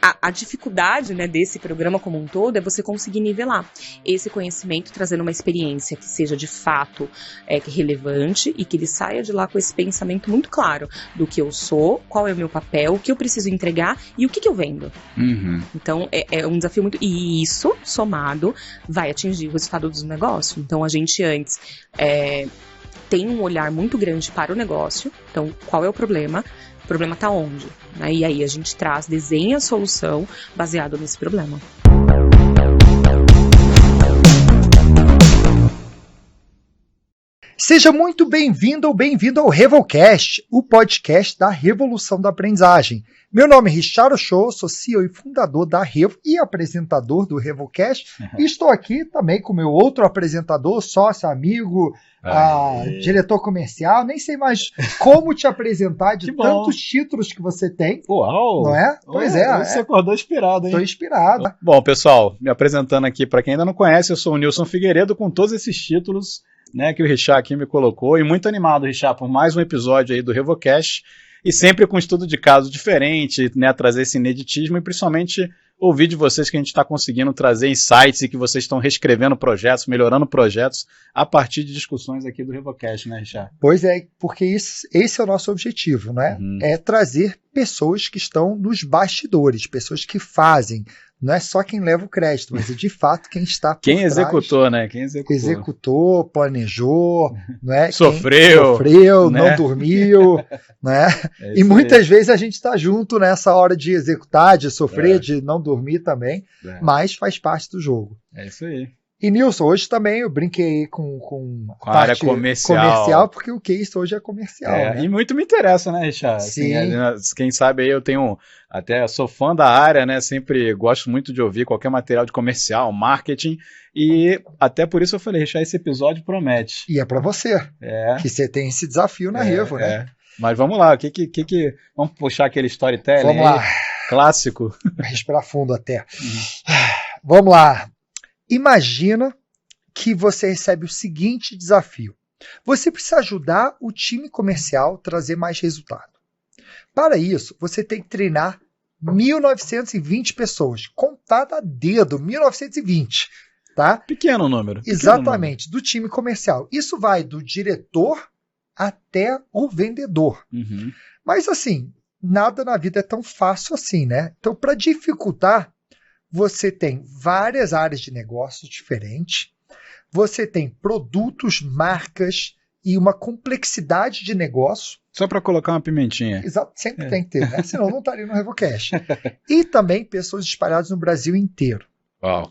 A dificuldade, né, desse programa como um todo é você conseguir nivelar esse conhecimento, trazendo uma experiência que seja de fato relevante e que ele saia de lá com esse pensamento muito claro do que eu sou, qual é o meu papel, o que eu preciso entregar e o que eu vendo. Uhum. Então é um desafio muito... E isso, somado, vai atingir o resultado do negócio. Então a gente antes tem um olhar muito grande para o negócio. Então qual é o problema? O problema está onde? E aí a gente desenha a solução baseado nesse problema. Seja muito bem-vindo ou bem-vindo ao Revolcast, o podcast da revolução da aprendizagem. Meu nome é Richard Ochoa, sou CEO e fundador da Revo e apresentador do Revolcast. E estou aqui também com meu outro apresentador, sócio, amigo, diretor comercial. Nem sei mais como te apresentar de tantos títulos que você tem. Uau! Não é? Pois é. Você acordou inspirado, hein? Estou inspirado. Bom, pessoal, me apresentando aqui, para quem ainda não conhece, eu sou o Nilson Figueiredo, com todos esses títulos, né, que o Richard aqui me colocou, e muito animado, Richard, por mais um episódio aí do Revocast, e sempre com estudo de caso diferente, né, trazer esse ineditismo e principalmente ouvir de vocês que a gente está conseguindo trazer insights e que vocês estão reescrevendo projetos, melhorando projetos a partir de discussões aqui do Revocast, né, Richard? Pois é, porque esse é o nosso objetivo, né? É trazer pessoas que estão nos bastidores, pessoas que fazem. Não é só quem leva o crédito, mas é de fato quem está por trás. Executou, né? Quem executou. Executou, planejou, não é? Sofreu, né? Não dormiu, né? E muitas vezes a gente está junto nessa hora de executar, de sofrer, de não dormir também, mas faz parte do jogo. É isso aí. E Nilson, hoje também eu brinquei com a área comercial, porque o case hoje é comercial. Né? E muito me interessa, né, Richard? Sim. Assim, quem sabe aí eu sou fã da área, né? Sempre gosto muito de ouvir qualquer material de comercial, marketing, e até por isso eu falei, Richard, esse episódio promete. E é para você, que você tem esse desafio na Revo, né? Mas vamos lá, vamos puxar aquele storytelling vamos lá. Clássico. Respirar fundo até. Vamos lá. Imagina que você recebe o seguinte desafio. Você precisa ajudar o time comercial a trazer mais resultado. Para isso, você tem que treinar 1.920 pessoas. Contada a dedo, 1.920. Tá? Pequeno número. Exatamente, do time comercial. Isso vai do diretor até o vendedor. Uhum. Mas assim, nada na vida é tão fácil assim, né? Então, para dificultar, você tem várias áreas de negócio diferentes, você tem produtos, marcas e uma complexidade de negócio. Só para colocar uma pimentinha. Exato, sempre tem que ter, né? Senão não estaria no Revocast. E também pessoas espalhadas no Brasil inteiro. Uau.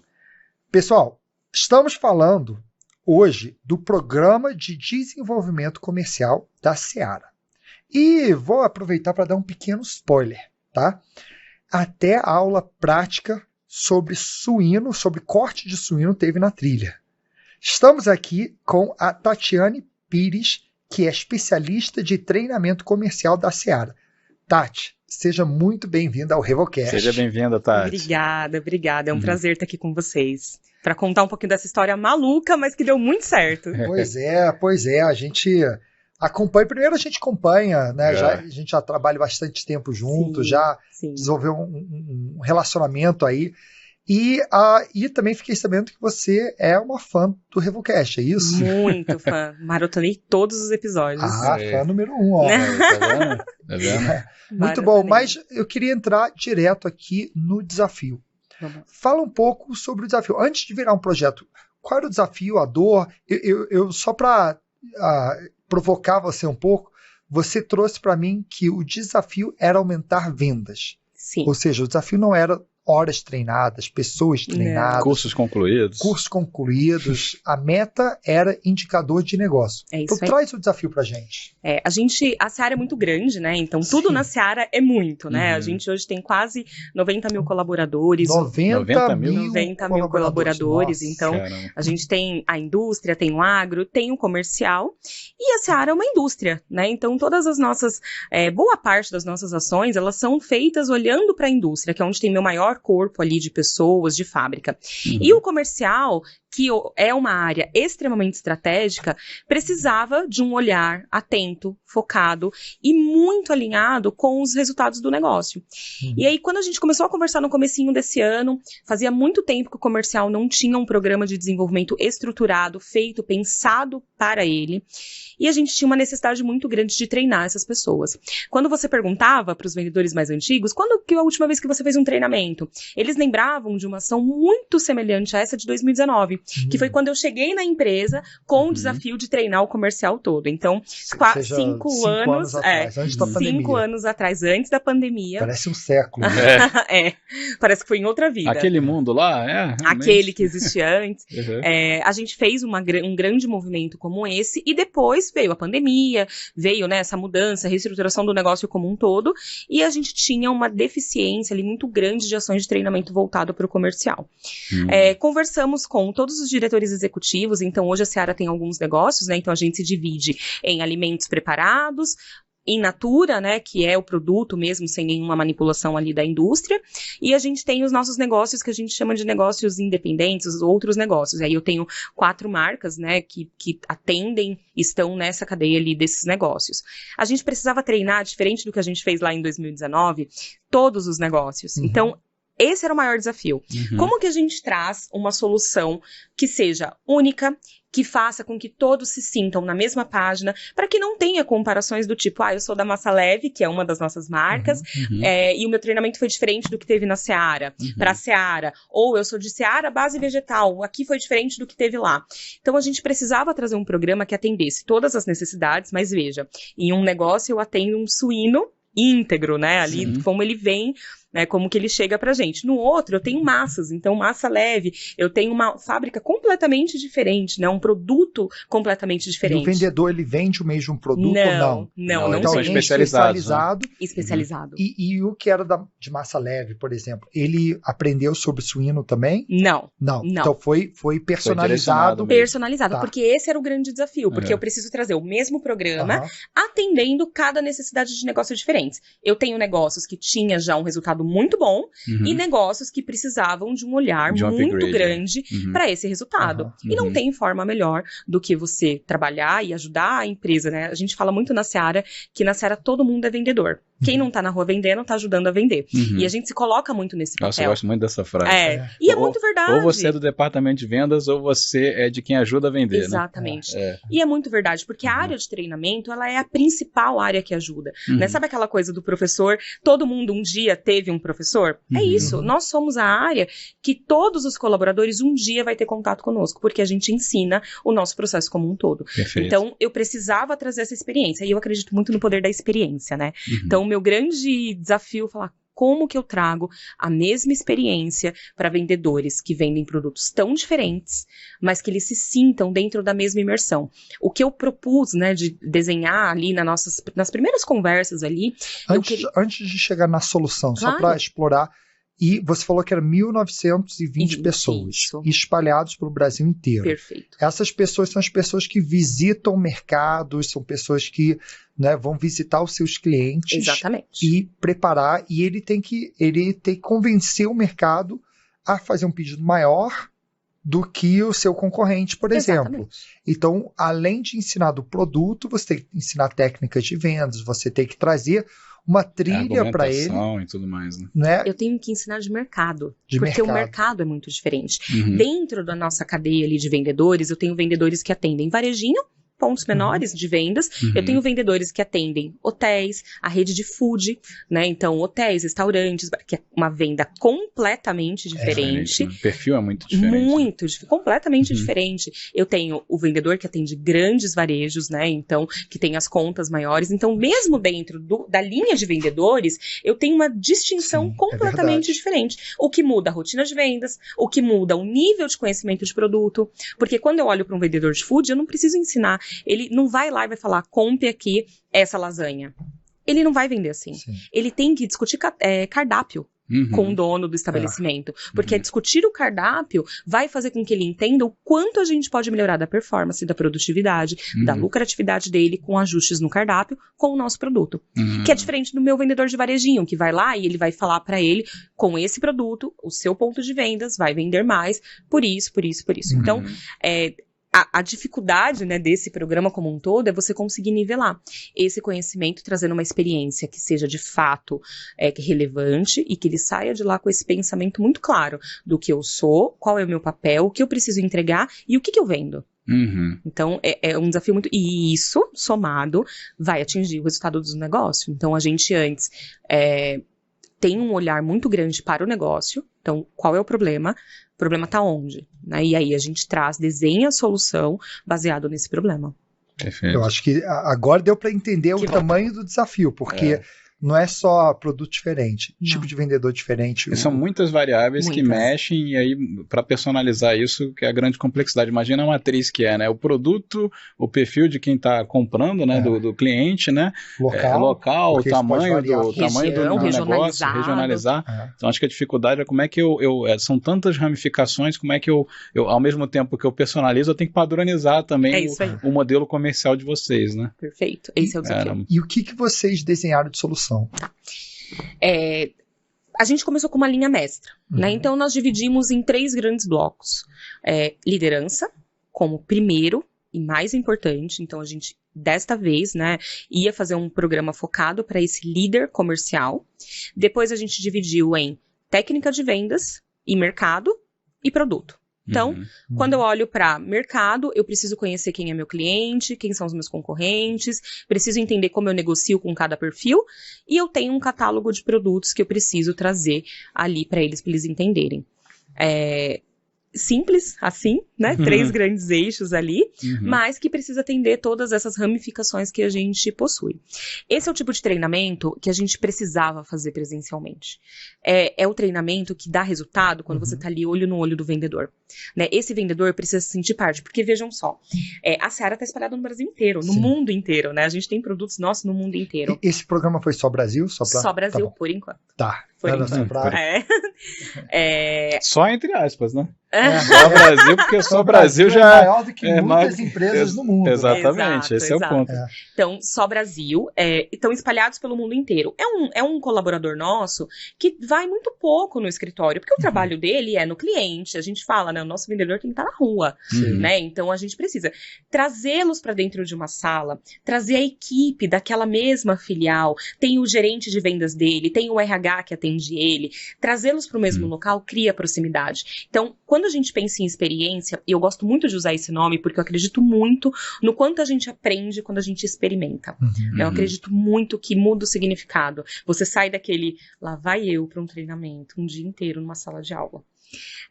Pessoal, estamos falando hoje do Programa de Desenvolvimento Comercial da Seara. E vou aproveitar para dar um pequeno spoiler, tá? Até a aula prática sobre suíno, sobre corte de suíno, teve na trilha. Estamos aqui com a Tatiane Pires, que é especialista de treinamento comercial da Seara. Tati, seja muito bem-vinda ao Revocast. Seja bem-vinda, Tati. Obrigada. É um prazer estar aqui com vocês. Para contar um pouquinho dessa história maluca, mas que deu muito certo. Pois é. A gente acompanha. Primeiro a gente acompanha, né? A gente já trabalha bastante tempo junto, desenvolveu um relacionamento aí. E também fiquei sabendo que você é uma fã do Revocast, é isso? Muito fã. Maratonei todos os episódios. Fã número 1, ó. Tá vendo? Muito bom, mas eu queria entrar direto aqui no desafio. Fala um pouco sobre o desafio. Antes de virar um projeto, qual era o desafio, a dor? Eu só para provocar você um pouco, você trouxe para mim que o desafio era aumentar vendas. Sim. Ou seja, o desafio não era horas treinadas, pessoas treinadas. Cursos concluídos. A meta era indicador de negócio. Então traz o desafio pra gente. A Seara é muito grande, né? Então tudo na Seara é muito, né? A gente hoje tem quase 90 mil colaboradores. 90 mil colaboradores. Nossa, então, caramba. A gente tem a indústria, tem o agro, tem o comercial. E a Seara é uma indústria, né? Então todas as nossas, boa parte das nossas ações, elas são feitas olhando para a indústria, que é onde tem meu maior corpo ali de pessoas, de fábrica. E o comercial que é uma área extremamente estratégica, precisava de um olhar atento, focado e muito alinhado com os resultados do negócio. E aí, quando a gente começou a conversar no comecinho desse ano, fazia muito tempo que o comercial não tinha um programa de desenvolvimento estruturado, feito, pensado para ele, e a gente tinha uma necessidade muito grande de treinar essas pessoas. Quando você perguntava para os vendedores mais antigos, quando que a última vez que você fez um treinamento? Eles lembravam de uma ação muito semelhante a essa de 2019, que foi quando eu cheguei na empresa com o desafio de treinar o comercial todo. Então, 5 anos atrás, antes da pandemia. 5 anos atrás, antes da pandemia. Parece um século. Né? Parece que foi em outra vida. Aquele mundo lá, realmente. Aquele que existia antes. A gente fez um grande movimento como esse, e depois veio a pandemia, veio, né, essa mudança, a reestruturação do negócio como um todo, e a gente tinha uma deficiência ali muito grande de ações de treinamento voltado para o comercial. Conversamos com todos os diretores executivos, então hoje a Seara tem alguns negócios, né, então a gente se divide em alimentos preparados, in natura, né, que é o produto mesmo, sem nenhuma manipulação ali da indústria, e a gente tem os nossos negócios que a gente chama de negócios independentes, os outros negócios. Aí eu tenho 4 marcas, né, que atendem, estão nessa cadeia ali desses negócios. A gente precisava treinar, diferente do que a gente fez lá em 2019, todos os negócios. Então, esse era o maior desafio. Como que a gente traz uma solução que seja única, que faça com que todos se sintam na mesma página, para que não tenha comparações do tipo, eu sou da Massa Leve, que é uma das nossas marcas, e o meu treinamento foi diferente do que teve na Seara, para a Seara, ou eu sou de Seara base vegetal, aqui foi diferente do que teve lá. Então a gente precisava trazer um programa que atendesse todas as necessidades, mas veja, em um negócio eu atendo um suíno íntegro, né, ali como ele vem, né, como que ele chega pra gente. No outro, eu tenho massas, então massa leve, eu tenho uma fábrica completamente diferente, né, um produto completamente diferente. E o vendedor, ele vende o mesmo produto ou não? Não então, vende. Especializado. Especializado. E o que era de massa leve, por exemplo, ele aprendeu sobre suíno também? Não. Então foi personalizado. Personalizado, porque esse era o grande desafio, porque eu preciso trazer o mesmo programa, atendendo cada necessidade de negócios diferentes. Eu tenho negócios que tinha já um resultado muito bom e negócios que precisavam de um olhar muito grande para esse resultado. E não tem forma melhor do que você trabalhar e ajudar a empresa, né? A gente fala muito na Seara que na Seara todo mundo é vendedor. Quem não tá na rua vendendo, tá ajudando a vender. E a gente se coloca muito nesse papel. Nossa, eu gosto muito dessa frase. E é muito verdade. Ou você é do departamento de vendas, ou você é de quem ajuda a vender, Exatamente. Né? E é muito verdade, porque a área de treinamento, ela é a principal área que ajuda. Né? Sabe aquela coisa do professor, todo mundo um dia teve um professor? É isso, nós somos a área que todos os colaboradores um dia vai ter contato conosco, porque a gente ensina o nosso processo como um todo. Perfeito. Então, eu precisava trazer essa experiência, e eu acredito muito no poder da experiência, né? Então, o meu grande desafio é falar como que eu trago a mesma experiência para vendedores que vendem produtos tão diferentes, mas que eles se sintam dentro da mesma imersão. O que eu propus, né, de desenhar ali nas primeiras conversas ali... Antes de chegar na solução, só para explorar... E você falou que eram 1.920 pessoas espalhados pelo Brasil inteiro. Perfeito. Essas pessoas são as pessoas que visitam mercados, são pessoas que, né, vão visitar os seus clientes. Exatamente. E preparar. E ele tem que convencer o mercado a fazer um pedido maior do que o seu concorrente, por exemplo. Então, além de ensinar do produto, você tem que ensinar técnicas de vendas, você tem que trazer uma trilha para ele. E tudo mais, né? Eu tenho que ensinar de mercado. Porque o mercado é muito diferente. Dentro da nossa cadeia ali de vendedores, eu tenho vendedores que atendem varejinho, pontos menores de vendas. Eu tenho vendedores que atendem hotéis, a rede de food, né? Então, hotéis, restaurantes, que é uma venda completamente diferente. O perfil é muito diferente. Completamente diferente. Eu tenho o vendedor que atende grandes varejos, né? Então, que tem as contas maiores. Então, mesmo dentro da linha de vendedores, eu tenho uma distinção completamente diferente. O que muda a rotina de vendas, o que muda o nível de conhecimento de produto. Porque quando eu olho para um vendedor de food, eu não preciso ensinar. Ele não vai lá e vai falar, compre aqui essa lasanha. Ele não vai vender assim. Ele tem que discutir cardápio. com o dono do estabelecimento. Porque discutir o cardápio vai fazer com que ele entenda o quanto a gente pode melhorar da performance, da produtividade, da lucratividade dele com ajustes no cardápio com o nosso produto. Que é diferente do meu vendedor de varejinho, que vai lá e ele vai falar para ele, com esse produto, o seu ponto de vendas vai vender mais, por isso. Então, a dificuldade, né, desse programa como um todo é você conseguir nivelar esse conhecimento, trazendo uma experiência que seja de fato relevante e que ele saia de lá com esse pensamento muito claro do que eu sou, qual é o meu papel, o que eu preciso entregar e o que eu vendo. Então, é um desafio muito... E isso, somado, vai atingir o resultado do negócio. Então, a gente antes tem um olhar muito grande para o negócio. Então, qual é o problema? O problema está onde? Né? E aí a gente desenha a solução baseado nesse problema. Perfeito. Eu acho que agora deu para entender o tamanho do desafio, porque não é só produto diferente, tipo de vendedor diferente. São muitas variáveis que mexem, e aí, para personalizar isso, que é a grande complexidade. Imagina a matriz que né? O produto, o perfil de quem está comprando, né? Do cliente, né? Local, o tamanho do negócio, regionalizar. Então, acho que a dificuldade é como é que são tantas ramificações, como é que eu, ao mesmo tempo que eu personalizo, eu tenho que padronizar também o modelo comercial de vocês, né? Perfeito, esse é o desafio. E o que vocês desenharam de solução? A gente começou com uma linha mestra, né? Então nós dividimos em 3 grandes blocos. Liderança, como primeiro e mais importante. Então a gente, desta vez, né, ia fazer um programa focado para esse líder comercial. Depois a gente dividiu em técnica de vendas e mercado e produto. Então, quando eu olho para mercado, eu preciso conhecer quem é meu cliente, quem são os meus concorrentes, preciso entender como eu negocio com cada perfil, e eu tenho um catálogo de produtos que eu preciso trazer ali para eles entenderem. Simples, assim, né? 3 grandes eixos ali, mas que precisa atender todas essas ramificações que a gente possui. Esse é o tipo de treinamento que a gente precisava fazer presencialmente. É o treinamento que dá resultado quando você tá ali olho no olho do vendedor. Né? Esse vendedor precisa se sentir parte, porque vejam só, a Seara está espalhada no Brasil inteiro, no mundo inteiro, né? A gente tem produtos nossos no mundo inteiro. Esse programa foi só Brasil? Só Brasil, tá, por enquanto. Tá. Por enquanto. Só entre aspas, né? Só Brasil, porque só Brasil já é maior do que muitas empresas no mundo. Exatamente, esse é o ponto. Então, só Brasil, estão espalhados pelo mundo inteiro. É um colaborador nosso que vai muito pouco no escritório, porque o trabalho dele é no cliente. A gente fala, né? O nosso vendedor tem que estar na rua, né? Então, a gente precisa trazê-los para dentro de uma sala, trazer a equipe daquela mesma filial, tem o gerente de vendas dele, tem o RH que atende ele, trazê-los para o mesmo local cria proximidade. Então, quando a gente pensa em experiência, e eu gosto muito de usar esse nome porque eu acredito muito no quanto a gente aprende quando a gente experimenta. Eu acredito muito que muda o significado. Você sai daquele, lá vai eu para um treinamento, um dia inteiro numa sala de aula.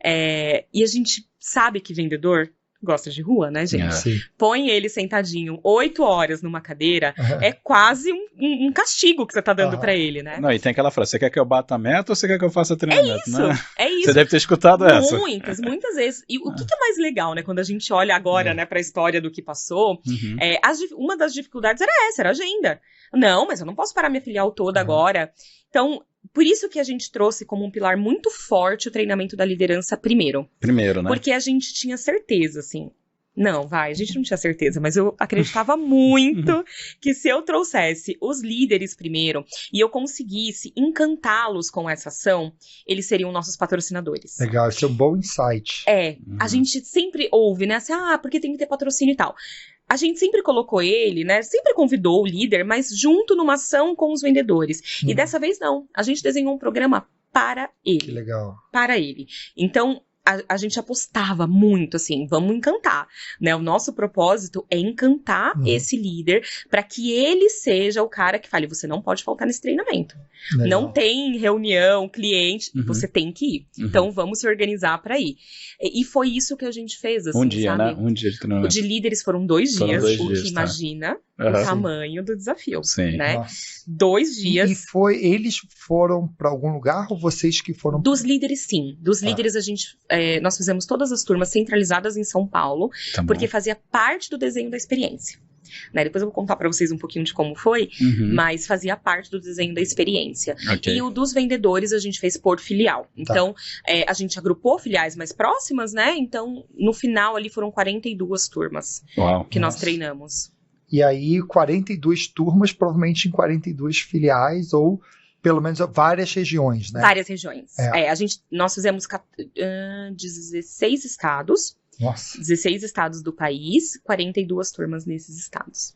E a gente sabe que vendedor gosta de rua, né, gente? Põe ele sentadinho 8 horas numa cadeira, é quase um castigo que você tá dando pra ele, né? Não, e tem aquela frase, você quer que eu bata a meta ou você quer que eu faça treinamento? É isso. Você deve ter escutado essa. Muitas vezes. E o que é mais legal, né, quando a gente olha agora, né, pra história do que passou, uma das dificuldades era a agenda. Não, mas eu não posso parar minha filial toda agora. Então, por isso que a gente trouxe como um pilar muito forte o treinamento da liderança primeiro. Primeiro, né? Porque a gente tinha certeza, assim. A gente não tinha certeza, mas eu acreditava muito que se eu trouxesse os líderes primeiro e eu conseguisse encantá-los com essa ação, eles seriam nossos patrocinadores. Legal, esse é um bom insight. A gente sempre ouve, né? Assim, porque tem que ter patrocínio e tal. A gente sempre colocou ele, né? Sempre convidou o líder, mas junto numa ação com os vendedores. E dessa vez não. A gente desenhou um programa para ele. Que legal. Para ele. Então, a gente apostava muito, assim, vamos encantar, né? O nosso propósito é encantar esse líder para que ele seja o cara que fale, você não pode faltar nesse treinamento. Legal. Não tem reunião, cliente, você tem que ir. Então, vamos se organizar para ir. E foi isso que a gente fez, assim, um dia, sabe? Né? Um dia de treinamento. O de líderes foram 2 dias, imagina o tamanho do desafio, né? Nossa. 2 dias. E eles foram para algum lugar ou vocês que foram? Dos líderes, sim. Dos líderes, nós fizemos todas as turmas centralizadas em São Paulo, porque fazia parte do desenho da experiência. né? Depois eu vou contar para vocês um pouquinho de como foi, mas fazia parte do desenho da experiência. Ok. E o dos vendedores a gente fez por filial. Então, a gente agrupou filiais mais próximas, né? Então, no final ali foram 42 turmas Uau. que nós treinamos. E aí, 42 turmas, provavelmente em 42 filiais, ou pelo menos várias regiões, né? Várias regiões. Nós fizemos 16 estados. Nossa, 16 estados do país, 42 turmas nesses estados.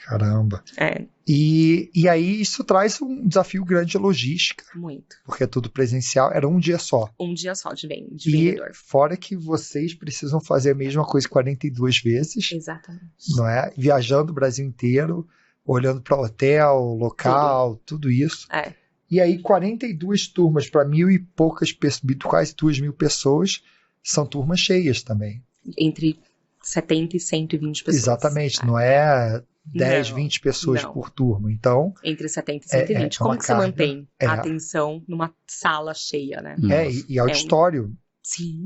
caramba. É, E aí isso traz um desafio grande de logística, muito. porque é tudo presencial, era um dia só. Um dia só de E vendedor. fora que vocês precisam fazer a mesma coisa 42 vezes, Exatamente. não é? Viajando o Brasil inteiro, olhando para hotel, local, tudo isso. É. E aí 42 turmas para 1.000 e poucas pessoas, quase 2.000 pessoas, são turmas cheias também. Entre 70 e 120 pessoas. Exatamente, não é 10, Não, 20 pessoas não. por turma. Então, Entre 70 e 120. uma Como que você carga, mantém a atenção numa sala cheia, né? e auditório, Sim.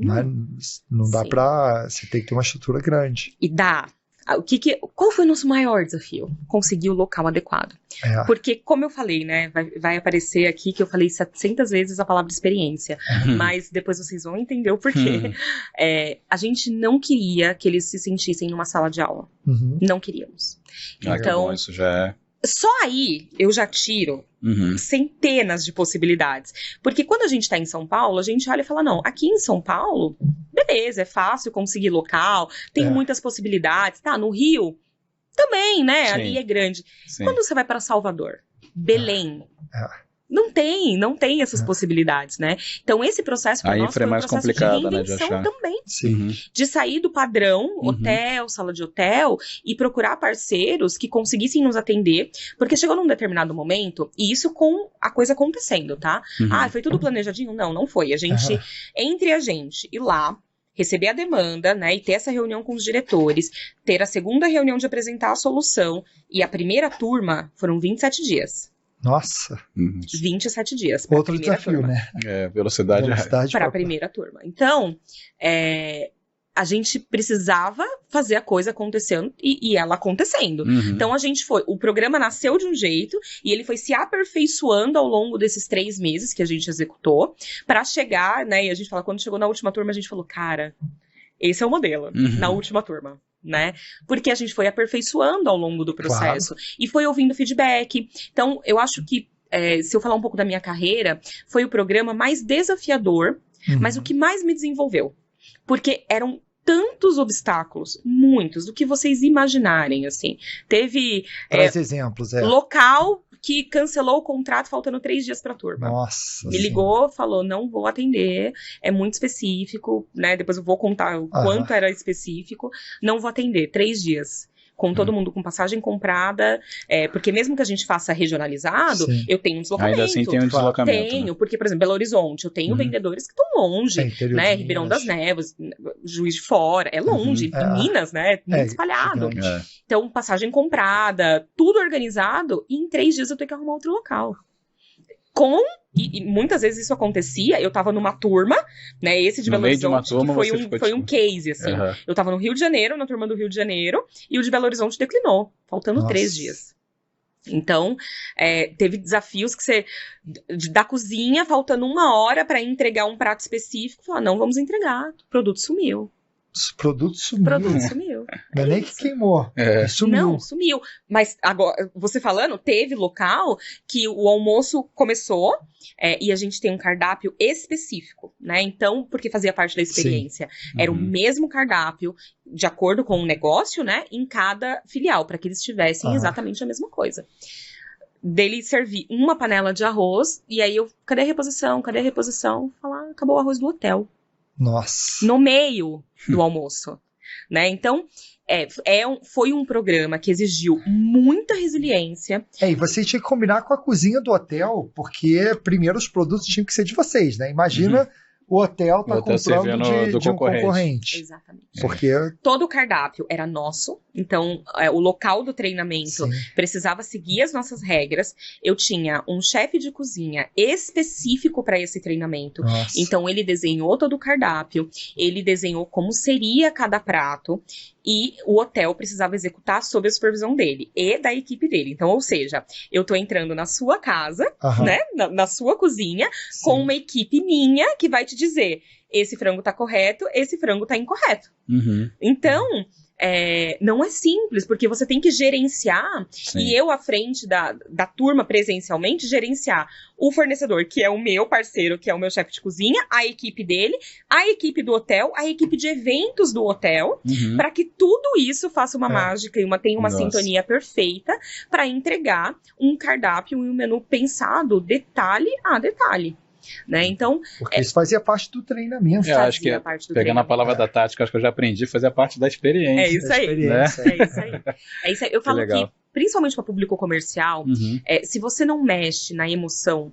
não dá Sim. para. Você tem que ter uma estrutura grande. E dá. Qual foi o nosso maior desafio? Conseguir o local adequado. É. Porque, como eu falei, né, vai aparecer aqui que eu falei 700 vezes a palavra experiência, mas depois vocês vão entender o porquê. A gente não queria que eles se sentissem numa sala de aula. Uhum. Não queríamos. Ah, que Então, bom, isso já só aí eu já tiro centenas de possibilidades. Porque quando a gente está em São Paulo, a gente olha e fala, não, aqui em São Paulo, beleza, é fácil conseguir local, tem muitas possibilidades. Tá, no Rio, também, né? Sim. Ali é grande. Sim. Quando você vai para Salvador, Belém, não tem essas possibilidades, né? Então esse processo para A nós infra foi é mais processo complicada, de né, de reinvenção achar. também. Sim. De sair do padrão, hotel, sala de hotel, e procurar parceiros que conseguissem nos atender, porque chegou num determinado momento, e isso com a coisa acontecendo, tá? Ah, foi tudo planejadinho? Não, não foi. A gente, entre a gente ir lá, receber a demanda, né, e ter essa reunião com os diretores, ter a segunda reunião de apresentar a solução, e a primeira turma foram 27 dias. Nossa, 27 dias. pra outro primeira desafio, turma. né? Velocidade. Para a primeira turma. Então, a gente precisava fazer a coisa acontecendo e ela acontecendo. Então, o programa nasceu de um jeito e ele foi se aperfeiçoando ao longo desses 3 meses que a gente executou para chegar, né? E a gente fala, quando chegou na última turma, a gente falou, cara, esse é o modelo, na última turma. Né? Porque a gente foi aperfeiçoando ao longo do processo e foi ouvindo feedback. Então, eu acho que, se eu falar um pouco da minha carreira, foi o programa mais desafiador, mas o que mais me desenvolveu. Porque eram tantos obstáculos, muitos, do que vocês imaginarem, assim. Teve Traz exemplos, local que cancelou o contrato faltando 3 dias para a turma. Nossa. Me ligou, falou, não vou atender, é muito específico, né? Depois eu vou contar o quanto era específico. Não vou atender, 3 dias. Com todo mundo com passagem comprada, porque mesmo que a gente faça regionalizado, eu tenho um deslocamento. Ainda assim tem um deslocamento. Tenho, porque, por exemplo, Belo Horizonte, eu tenho vendedores que estão longe, né? Ribeirão das Neves, Juiz de Fora, é longe. Minas, né? Muito espalhado. Então, passagem comprada, tudo organizado, e em 3 dias eu tenho que arrumar outro local. E muitas vezes isso acontecia, eu tava numa turma, né, esse de Belo Horizonte, que foi um case, assim. Eu tava no Rio de Janeiro, na turma do Rio de Janeiro, e o de Belo Horizonte declinou, faltando 3 dias. Então, teve desafios que você, da cozinha, faltando 1 hora para entregar um prato específico, falar, não vamos entregar, o produto sumiu. Produto sumiu. Não é nem que queimou. Sumiu. Não, sumiu. Mas agora, você falando, teve local que o almoço começou e a gente tem um cardápio específico, né? Então, porque fazia parte da experiência. Era o mesmo cardápio, de acordo com o negócio, né? Em cada filial, para que eles tivessem exatamente a mesma coisa. Dele servir uma panela de arroz, e aí eu, cadê a reposição? Falar, acabou o arroz do hotel. Nossa. No meio do almoço, né? Então, foi um programa que exigiu muita resiliência. E você tinha que combinar com a cozinha do hotel, porque primeiro os produtos tinham que ser de vocês, né? Imagina o hotel está comprando servindo de um concorrente. Exatamente. Porque... Todo o cardápio era nosso, então o local do treinamento Sim. precisava seguir as nossas regras. Eu tinha um chefe de cozinha específico para esse treinamento. Nossa. Então ele desenhou todo o cardápio, ele desenhou como seria cada prato e o hotel precisava executar sob a supervisão dele e da equipe dele. Então, ou seja, eu tô entrando na sua casa, Aham. né, na sua cozinha, Sim. com uma equipe minha que vai te dizer: esse frango tá correto, esse frango tá incorreto. Uhum. Então, não é simples, porque você tem que gerenciar, Sim. e eu à frente da turma presencialmente, gerenciar o fornecedor, que é o meu parceiro, que é o meu chefe de cozinha, a equipe dele, a equipe do hotel, a equipe de eventos do hotel, Uhum. para que tudo isso faça uma mágica e tenha uma Nossa. sintonia perfeita para entregar um cardápio e um menu pensado detalhe a detalhe. Né? Então, Porque isso fazia parte do treinamento. Eu acho que, fazia parte do pegando a treinamento. palavra da tática, acho que eu já aprendi, fazia parte da experiência. É isso aí. Experiência. É isso aí. É isso aí. Eu falo legal. que, principalmente para público comercial, Uhum. se você não mexe na emoção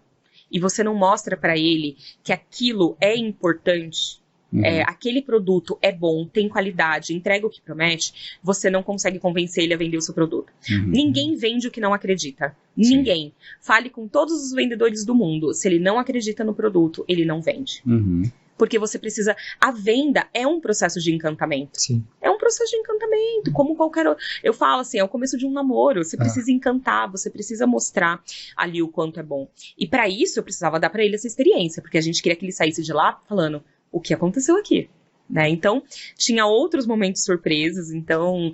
e você não mostra para ele que aquilo é importante, Uhum. aquele produto é bom, tem qualidade, entrega o que promete, você não consegue convencer ele a vender o seu produto. Uhum. Ninguém vende o que não acredita. Sim. Ninguém. Fale com todos os vendedores do mundo. Se ele não acredita no produto, ele não vende. Uhum. Porque você precisa... A venda é um processo de encantamento. Sim. É um processo de encantamento, como qualquer outro. Eu falo assim, é o começo de um namoro. Você precisa encantar, você precisa mostrar ali o quanto é bom. E para isso, eu precisava dar para ele essa experiência, porque a gente queria que ele saísse de lá falando: o que aconteceu aqui? Né? Então, tinha outros momentos surpresos. Então,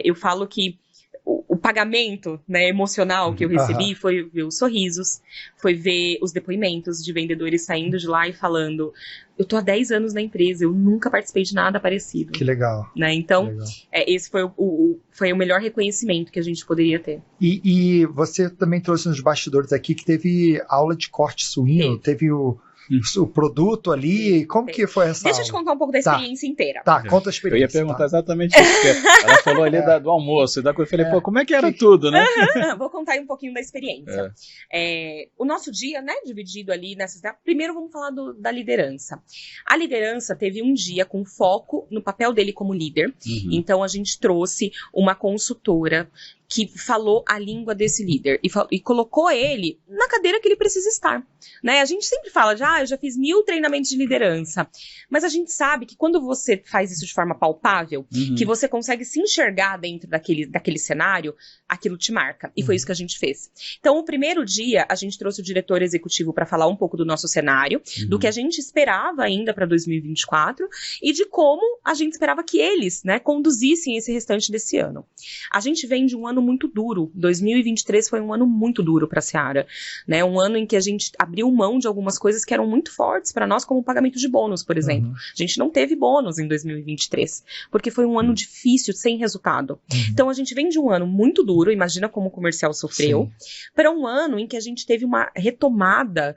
eu falo que o pagamento, né, emocional que eu recebi foi ver os sorrisos, foi ver os depoimentos de vendedores saindo de lá e falando: eu tô há 10 anos na empresa, eu nunca participei de nada parecido. Que legal. Né? Então, Que legal. esse foi o melhor reconhecimento que a gente poderia ter. E você também trouxe nos bastidores aqui que teve aula de corte suíno, teve o produto ali. Como que foi essa Deixa eu te aula? contar um pouco da experiência inteira. Tá, conta a Eu experiência. ia perguntar exatamente isso, porque ela falou ali do almoço, e da coisa eu falei, pô, como é que era tudo, né? Vou contar aí um pouquinho da experiência. O nosso dia, né, dividido ali nessas... Primeiro vamos falar da liderança. A liderança teve um dia com foco no papel dele como líder. Uhum. Então a gente trouxe uma consultora que falou a língua desse líder e colocou ele na cadeira que ele precisa estar. Né? A gente sempre fala eu já fiz 1000 treinamentos de liderança, mas a gente sabe que quando você faz isso de forma palpável, que você consegue se enxergar dentro daquele cenário, aquilo te marca. E foi isso que a gente fez. Então, o primeiro dia, a gente trouxe o diretor executivo para falar um pouco do nosso cenário, do que a gente esperava ainda para 2024 e de como a gente esperava que eles, né, conduzissem esse restante desse ano. A gente vem de um ano muito duro. 2023 foi um ano muito duro para a Seara, né? Um ano em que a gente abriu mão de algumas coisas que eram muito fortes para nós, como o pagamento de bônus, por exemplo. A gente não teve bônus em 2023, porque foi um ano difícil, sem resultado. Então a gente vem de um ano muito duro, imagina como o comercial sofreu, para um ano em que a gente teve uma retomada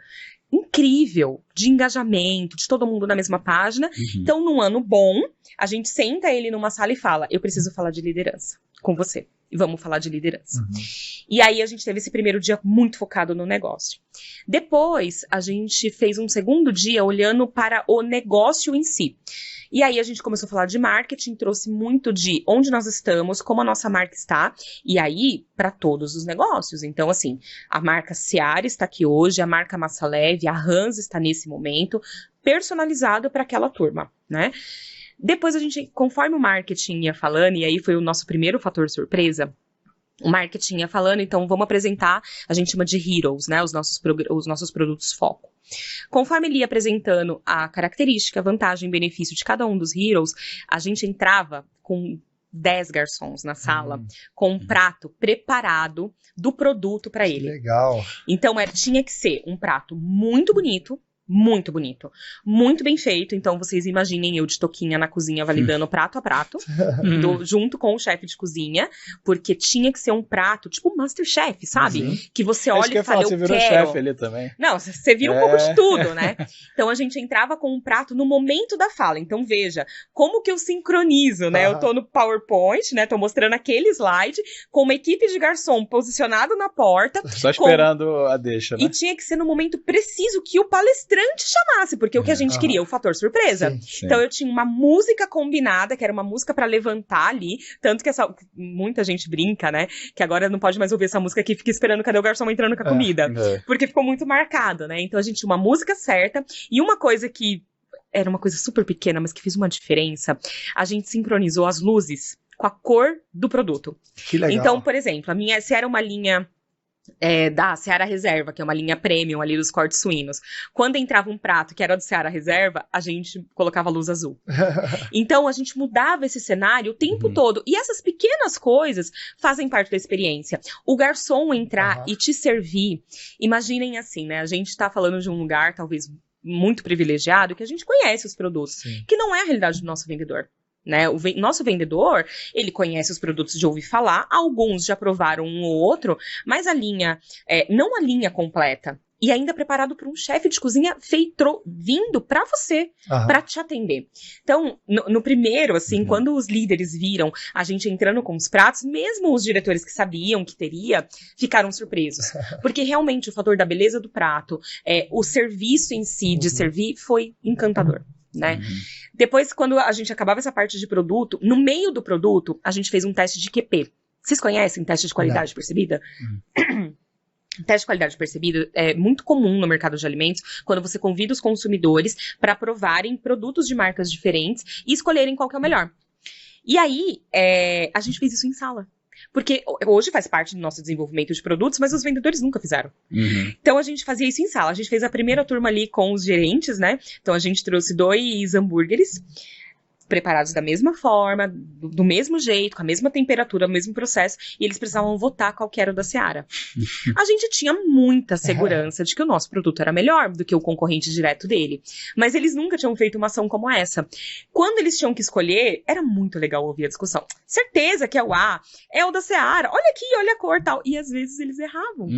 incrível de engajamento, de todo mundo na mesma página. Então, num ano bom, a gente senta ele numa sala e fala: eu preciso falar de liderança com você. E vamos falar de liderança. E aí a gente teve esse primeiro dia muito focado no negócio. Depois, a gente fez um segundo dia olhando para o negócio em si. E aí a gente começou a falar de marketing, trouxe muito de onde nós estamos, como a nossa marca está, e aí para todos os negócios. Então, assim, a marca Seara está aqui hoje, a marca Massa Leve, a Hans está nesse momento, personalizado para aquela turma, né? Depois a gente, conforme o marketing ia falando, e aí foi o nosso primeiro fator surpresa, o marketing ia falando, então vamos apresentar, a gente chama de Heroes, né, os nossos produtos foco. Conforme ele ia apresentando a característica, vantagem, benefício de cada um dos Heroes, a gente entrava com 10 garçons na sala, com um prato preparado do produto para ele. Legal. Então tinha que ser um prato muito bonito, muito bonito, muito bem feito. Então vocês imaginem eu de toquinha na cozinha validando prato a prato, junto com o chefe de cozinha, porque tinha que ser um prato tipo Masterchef, sabe? Que você olha e fala, você eu virou quero. chefe ali também. Não, você vira um pouco de tudo, né? Então a gente entrava com um prato no momento da fala. Então veja, como que eu sincronizo, né? Eu tô no PowerPoint, né? Tô mostrando aquele slide com uma equipe de garçom posicionado na porta. Só esperando a deixa, né? E tinha que ser no momento preciso que o palestrante restaurante chamasse, porque o que a gente queria, o fator surpresa. Sim. Então eu tinha uma música combinada, que era uma música pra levantar ali, tanto que muita gente brinca, né, que agora não pode mais ouvir essa música aqui, fica esperando cadê o garçom entrando com a comida, porque ficou muito marcado, né, então a gente tinha uma música certa, e uma coisa que era uma coisa super pequena, mas que fez uma diferença, a gente sincronizou as luzes com a cor do produto. Que legal. Então, por exemplo, se era uma linha da Seara Reserva, que é uma linha premium ali dos cortes suínos. Quando entrava um prato que era do Seara Reserva, a gente colocava luz azul. Então, a gente mudava esse cenário o tempo todo. E essas pequenas coisas fazem parte da experiência. O garçom entrar e te servir, imaginem assim, né? A gente tá falando de um lugar, talvez, muito privilegiado, que a gente conhece os produtos, que não é a realidade do nosso vendedor. Né? Nosso vendedor, ele conhece os produtos de ouvir falar, alguns já provaram um ou outro, mas a linha, não a linha completa, e ainda preparado por um chefe de cozinha vindo pra você, pra te atender. Então, no primeiro, assim, quando os líderes viram a gente entrando com os pratos, mesmo os diretores que sabiam que teria, ficaram surpresos. Porque realmente o fator da beleza do prato, o serviço em si de servir, foi encantador. Né? Depois, quando a gente acabava essa parte de produto, no meio do produto, a gente fez um teste de QP. Vocês conhecem teste de qualidade percebida? Teste de qualidade percebida é muito comum no mercado de alimentos, quando você convida os consumidores para provarem produtos de marcas diferentes e escolherem qual que é o melhor. E aí, a gente fez isso em sala. Porque hoje faz parte do nosso desenvolvimento de produtos, mas os vendedores nunca fizeram. Então a gente fazia isso em sala. A gente fez a primeira turma ali com os gerentes, né? Então a gente trouxe 2 hambúrgueres preparados da mesma forma, do mesmo jeito, com a mesma temperatura, o mesmo processo, e eles precisavam votar qual que era o da Seara. A gente tinha muita segurança de que o nosso produto era melhor do que o concorrente direto dele, mas eles nunca tinham feito uma ação como essa. Quando eles tinham que escolher, era muito legal ouvir a discussão. Certeza que é o A, é o da Seara, olha aqui, olha a cor, tal. E às vezes eles erravam.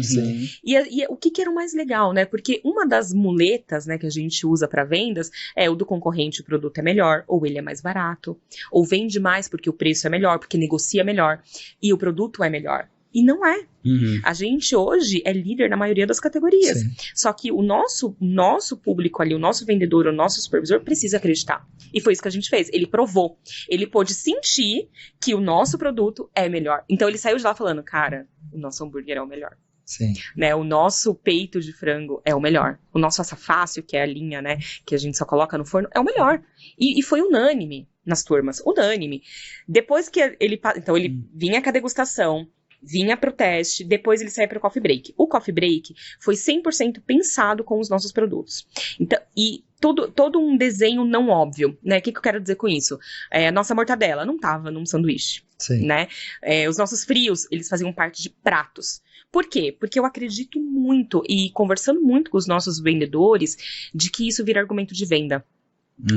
E o que era o mais legal, né? Porque uma das muletas, né, que a gente usa para vendas é o do concorrente, o produto é melhor, ou ele é mais barato, ou vende mais porque o preço é melhor, porque negocia melhor, e o produto é melhor. E não é. A gente hoje é líder na maioria das categorias. Só que o nosso público ali, o nosso vendedor, o nosso supervisor precisa acreditar. E foi isso que a gente fez. Ele provou. Ele pôde sentir que o nosso produto é melhor. Então ele saiu de lá falando, cara, o nosso hambúrguer é o melhor. Né, o nosso peito de frango é o melhor. O nosso açafácio, que é a linha, né, que a gente só coloca no forno, é o melhor. E foi unânime nas turmas, unânime. Depois que ele vinha com a degustação, vinha pro teste, depois ele saía pro coffee break. O coffee break foi 100% pensado com os nossos produtos. Então, e todo um desenho não óbvio, né? O que eu quero dizer com isso? A nossa mortadela não tava num sanduíche, né? Os nossos frios, eles faziam parte de pratos. Por quê? Porque eu acredito muito, e conversando muito com os nossos vendedores, de que isso vira argumento de venda.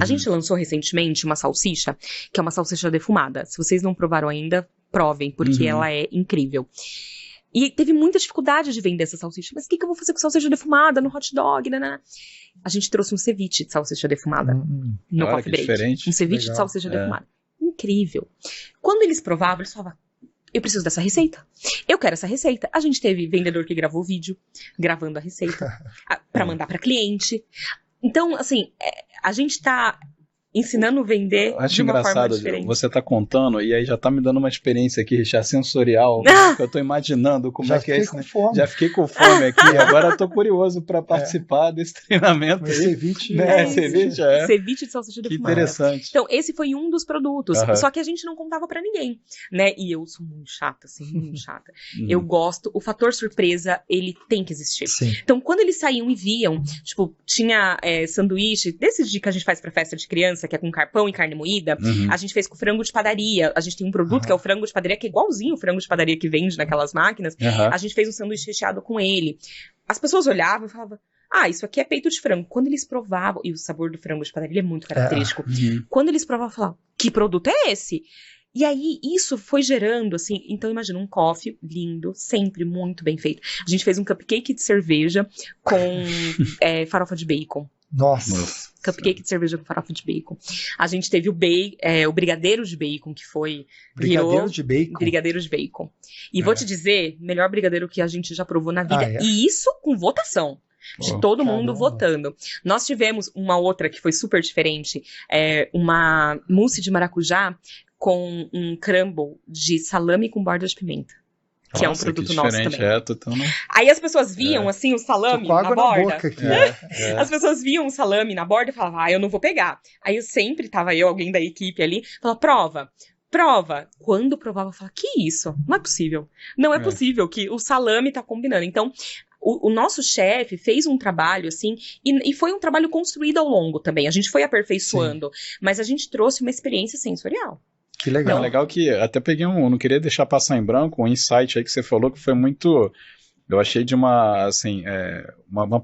A gente lançou recentemente uma salsicha, que é uma salsicha defumada. Se vocês não provaram ainda, provem, porque ela é incrível. E teve muita dificuldade de vender essa salsicha. Mas o que eu vou fazer com salsicha defumada no hot dog? Né? A gente trouxe um ceviche de salsicha defumada no coffee break. Diferente. Um ceviche de salsicha defumada. Incrível. Quando eles provavam, eles falavam, eu preciso dessa receita. Eu quero essa receita. A gente teve vendedor que gravou vídeo, gravando a receita, para mandar para cliente. Então, assim, a gente tá ensinando a vender de uma forma diferente. Você tá contando e aí já tá me dando uma experiência aqui, já sensorial, que eu tô imaginando como é que é isso, né? Já fiquei com fome aqui, agora eu tô curioso para participar desse treinamento aí. Ceviche, ceviche de salsicha defumada. Que interessante. Então, esse foi um dos produtos, só que a gente não contava para ninguém, né? E eu sou muito chata, assim, muito chata. Eu gosto, o fator surpresa, ele tem que existir. Então, quando eles saíam e viam, tipo, tinha sanduíche, desses que a gente faz pra festa de criança, que é com carpão e carne moída, a gente fez com frango de padaria. A gente tem um produto que é o frango de padaria, que é igualzinho o frango de padaria que vende naquelas máquinas. A gente fez um sanduíche recheado com ele. As pessoas olhavam e falavam, isso aqui é peito de frango. Quando eles provavam, e o sabor do frango de padaria é muito característico, quando eles provavam, falavam, que produto é esse? E aí, isso foi gerando, assim, então imagina, um coffee lindo, sempre muito bem feito. A gente fez um cupcake de cerveja com farofa de bacon. Nossa. Cupcake de cerveja com farofa de bacon. A gente teve o brigadeiro de bacon, que foi... Brigadeiro de bacon? Brigadeiro de bacon. E vou te dizer, melhor brigadeiro que a gente já provou na vida. E isso com votação. De todo mundo Caramba. votando. Nós tivemos uma outra que foi super diferente, uma mousse de maracujá com um crumble de salame com borda de pimenta. Que é um produto nosso também. Aí as pessoas viam, assim, o salame Tô com na água borda. na boca aqui. As pessoas viam o salame na borda e falavam, eu não vou pegar. Aí alguém da equipe ali, falava, prova. Quando provava, eu falava, que isso? Não é possível. Não é possível que o salame tá combinando. Então, o nosso chefe fez um trabalho, assim, e foi um trabalho construído ao longo também. A gente foi aperfeiçoando, mas a gente trouxe uma experiência sensorial. Que legal. É legal que até peguei não queria deixar passar em branco um insight aí que você falou que foi muito, eu achei de uma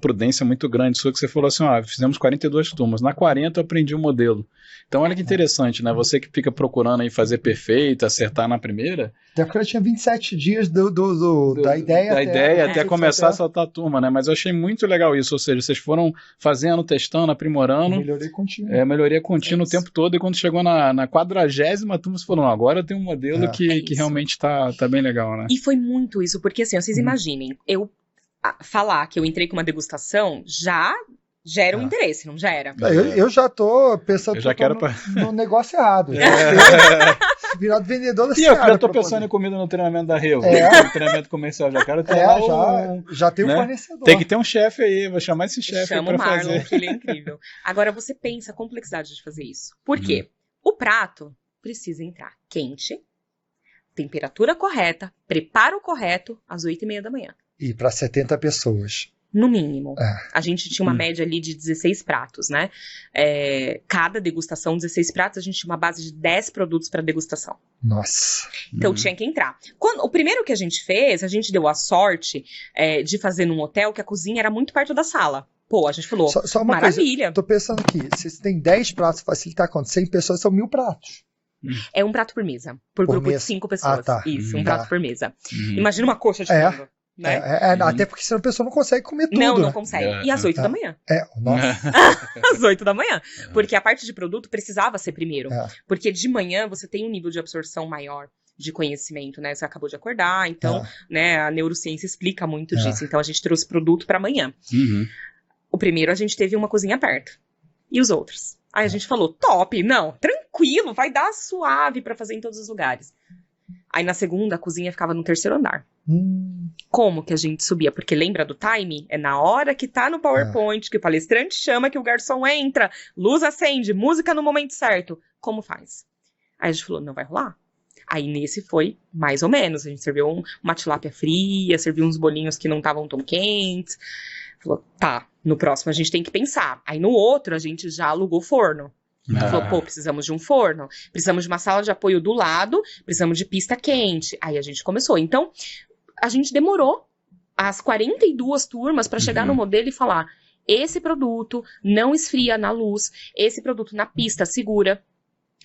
prudência muito grande sua, que você falou assim, fizemos 42 turmas, na 40 eu aprendi o modelo. Então olha que interessante, né, você que fica procurando aí fazer perfeito, acertar na primeira. Até porque ela tinha 27 dias da ideia até começar a soltar a turma, né, mas eu achei muito legal isso, ou seja, vocês foram fazendo, testando, aprimorando. Melhoria contínua o tempo todo, e quando chegou na 40ª turma, você falou, agora tem um modelo que realmente tá bem legal, né. E foi muito isso, porque assim, vocês imaginem, eu falar que eu entrei com uma degustação já gera um interesse, não gera? Eu já tô pensando no negócio errado. Virado vendedor da Seara. E eu já tô pensando em comida no treinamento da Revo. No treinamento comercial, já quero ter já tem um fornecedor. Tem que ter um chefe aí, vou chamar esse chefe aí pra fazer. Que ele é incrível. Agora você pensa a complexidade de fazer isso. Por quê? O prato precisa entrar quente, temperatura correta, preparo correto, às 8h30 da manhã. E para 70 pessoas. No mínimo. A gente tinha uma média ali de 16 pratos, né? Cada degustação, 16 pratos, a gente tinha uma base de 10 produtos para degustação. Nossa. Então tinha que entrar. O primeiro que a gente fez, a gente deu a sorte de fazer num hotel que a cozinha era muito perto da sala. Pô, a gente falou, só uma maravilha. Coisa, tô pensando aqui, se você tem 10 pratos, facilitar quanto? 100 pessoas, são 1000 pratos. É um prato por mesa. Por grupo de 5 pessoas. Isso, um prato por mesa. Imagina uma coxa de frango. Né? Até porque senão a pessoa não consegue comer tudo. Não consegue. E às 8 da manhã. Nossa. Às 8 da manhã. Porque a parte de produto precisava ser primeiro. Porque de manhã você tem um nível de absorção maior de conhecimento, né? Você acabou de acordar, então, né, a neurociência explica muito disso. Então a gente trouxe produto para amanhã. O primeiro a gente teve uma cozinha perto. E os outros? Aí a gente falou, top, não, tranquilo, vai dar suave para fazer em todos os lugares. Aí na segunda, a cozinha ficava no 3º andar. Como que a gente subia? Porque lembra do time? É na hora que tá no PowerPoint, que o palestrante chama, que o garçom entra, luz acende, música no momento certo. Como faz? Aí a gente falou, não vai rolar. Aí nesse foi mais ou menos. A gente serviu uma tilápia fria, serviu uns bolinhos que não estavam tão quentes. Falou, tá, no próximo a gente tem que pensar. Aí no outro a gente já alugou forno. Falou, precisamos de um forno, precisamos de uma sala de apoio do lado, precisamos de pista quente. Aí a gente começou. Então, a gente demorou as 42 turmas para chegar no modelo e falar, esse produto não esfria na luz, esse produto na pista segura,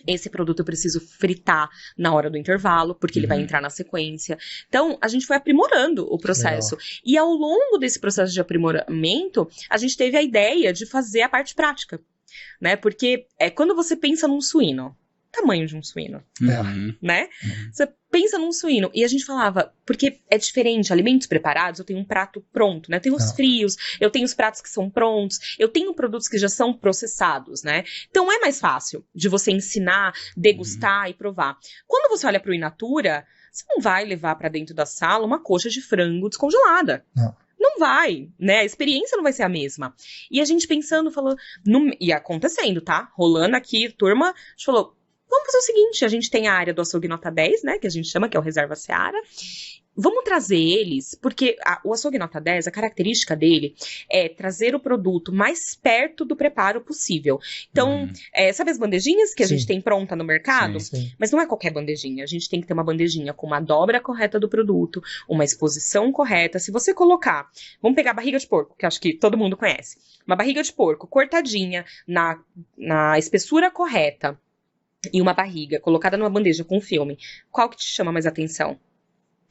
esse produto eu preciso fritar na hora do intervalo, porque ele vai entrar na sequência. Então, a gente foi aprimorando o processo. Legal. E ao longo desse processo de aprimoramento, a gente teve a ideia de fazer a parte prática. Né? Porque quando você pensa num suíno, tamanho de um suíno, né? Você pensa num suíno, e a gente falava, porque é diferente, alimentos preparados, eu tenho um prato pronto, né? Eu tenho os frios, eu tenho os pratos que são prontos, eu tenho produtos que já são processados, né? Então é mais fácil de você ensinar, degustar e provar. Quando você olha pro in natura, você não vai levar pra dentro da sala uma coxa de frango descongelada. Não vai, né? A experiência não vai ser a mesma. E a gente pensando, falou... E acontecendo, tá? Rolando aqui, turma, a gente falou... Vamos fazer o seguinte, a gente tem a área do açougue nota 10, né? Que a gente chama, que é o Reserva Seara. Vamos trazer eles, porque o açougue nota 10, a característica dele é trazer o produto mais perto do preparo possível. Então, sabe as bandejinhas que a gente tem pronta no mercado? Sim. Mas não é qualquer bandejinha. A gente tem que ter uma bandejinha com uma dobra correta do produto, uma exposição correta. Se você colocar, vamos pegar a barriga de porco, que acho que todo mundo conhece. Uma barriga de porco cortadinha na espessura correta e uma barriga colocada numa bandeja com filme, qual que te chama mais atenção?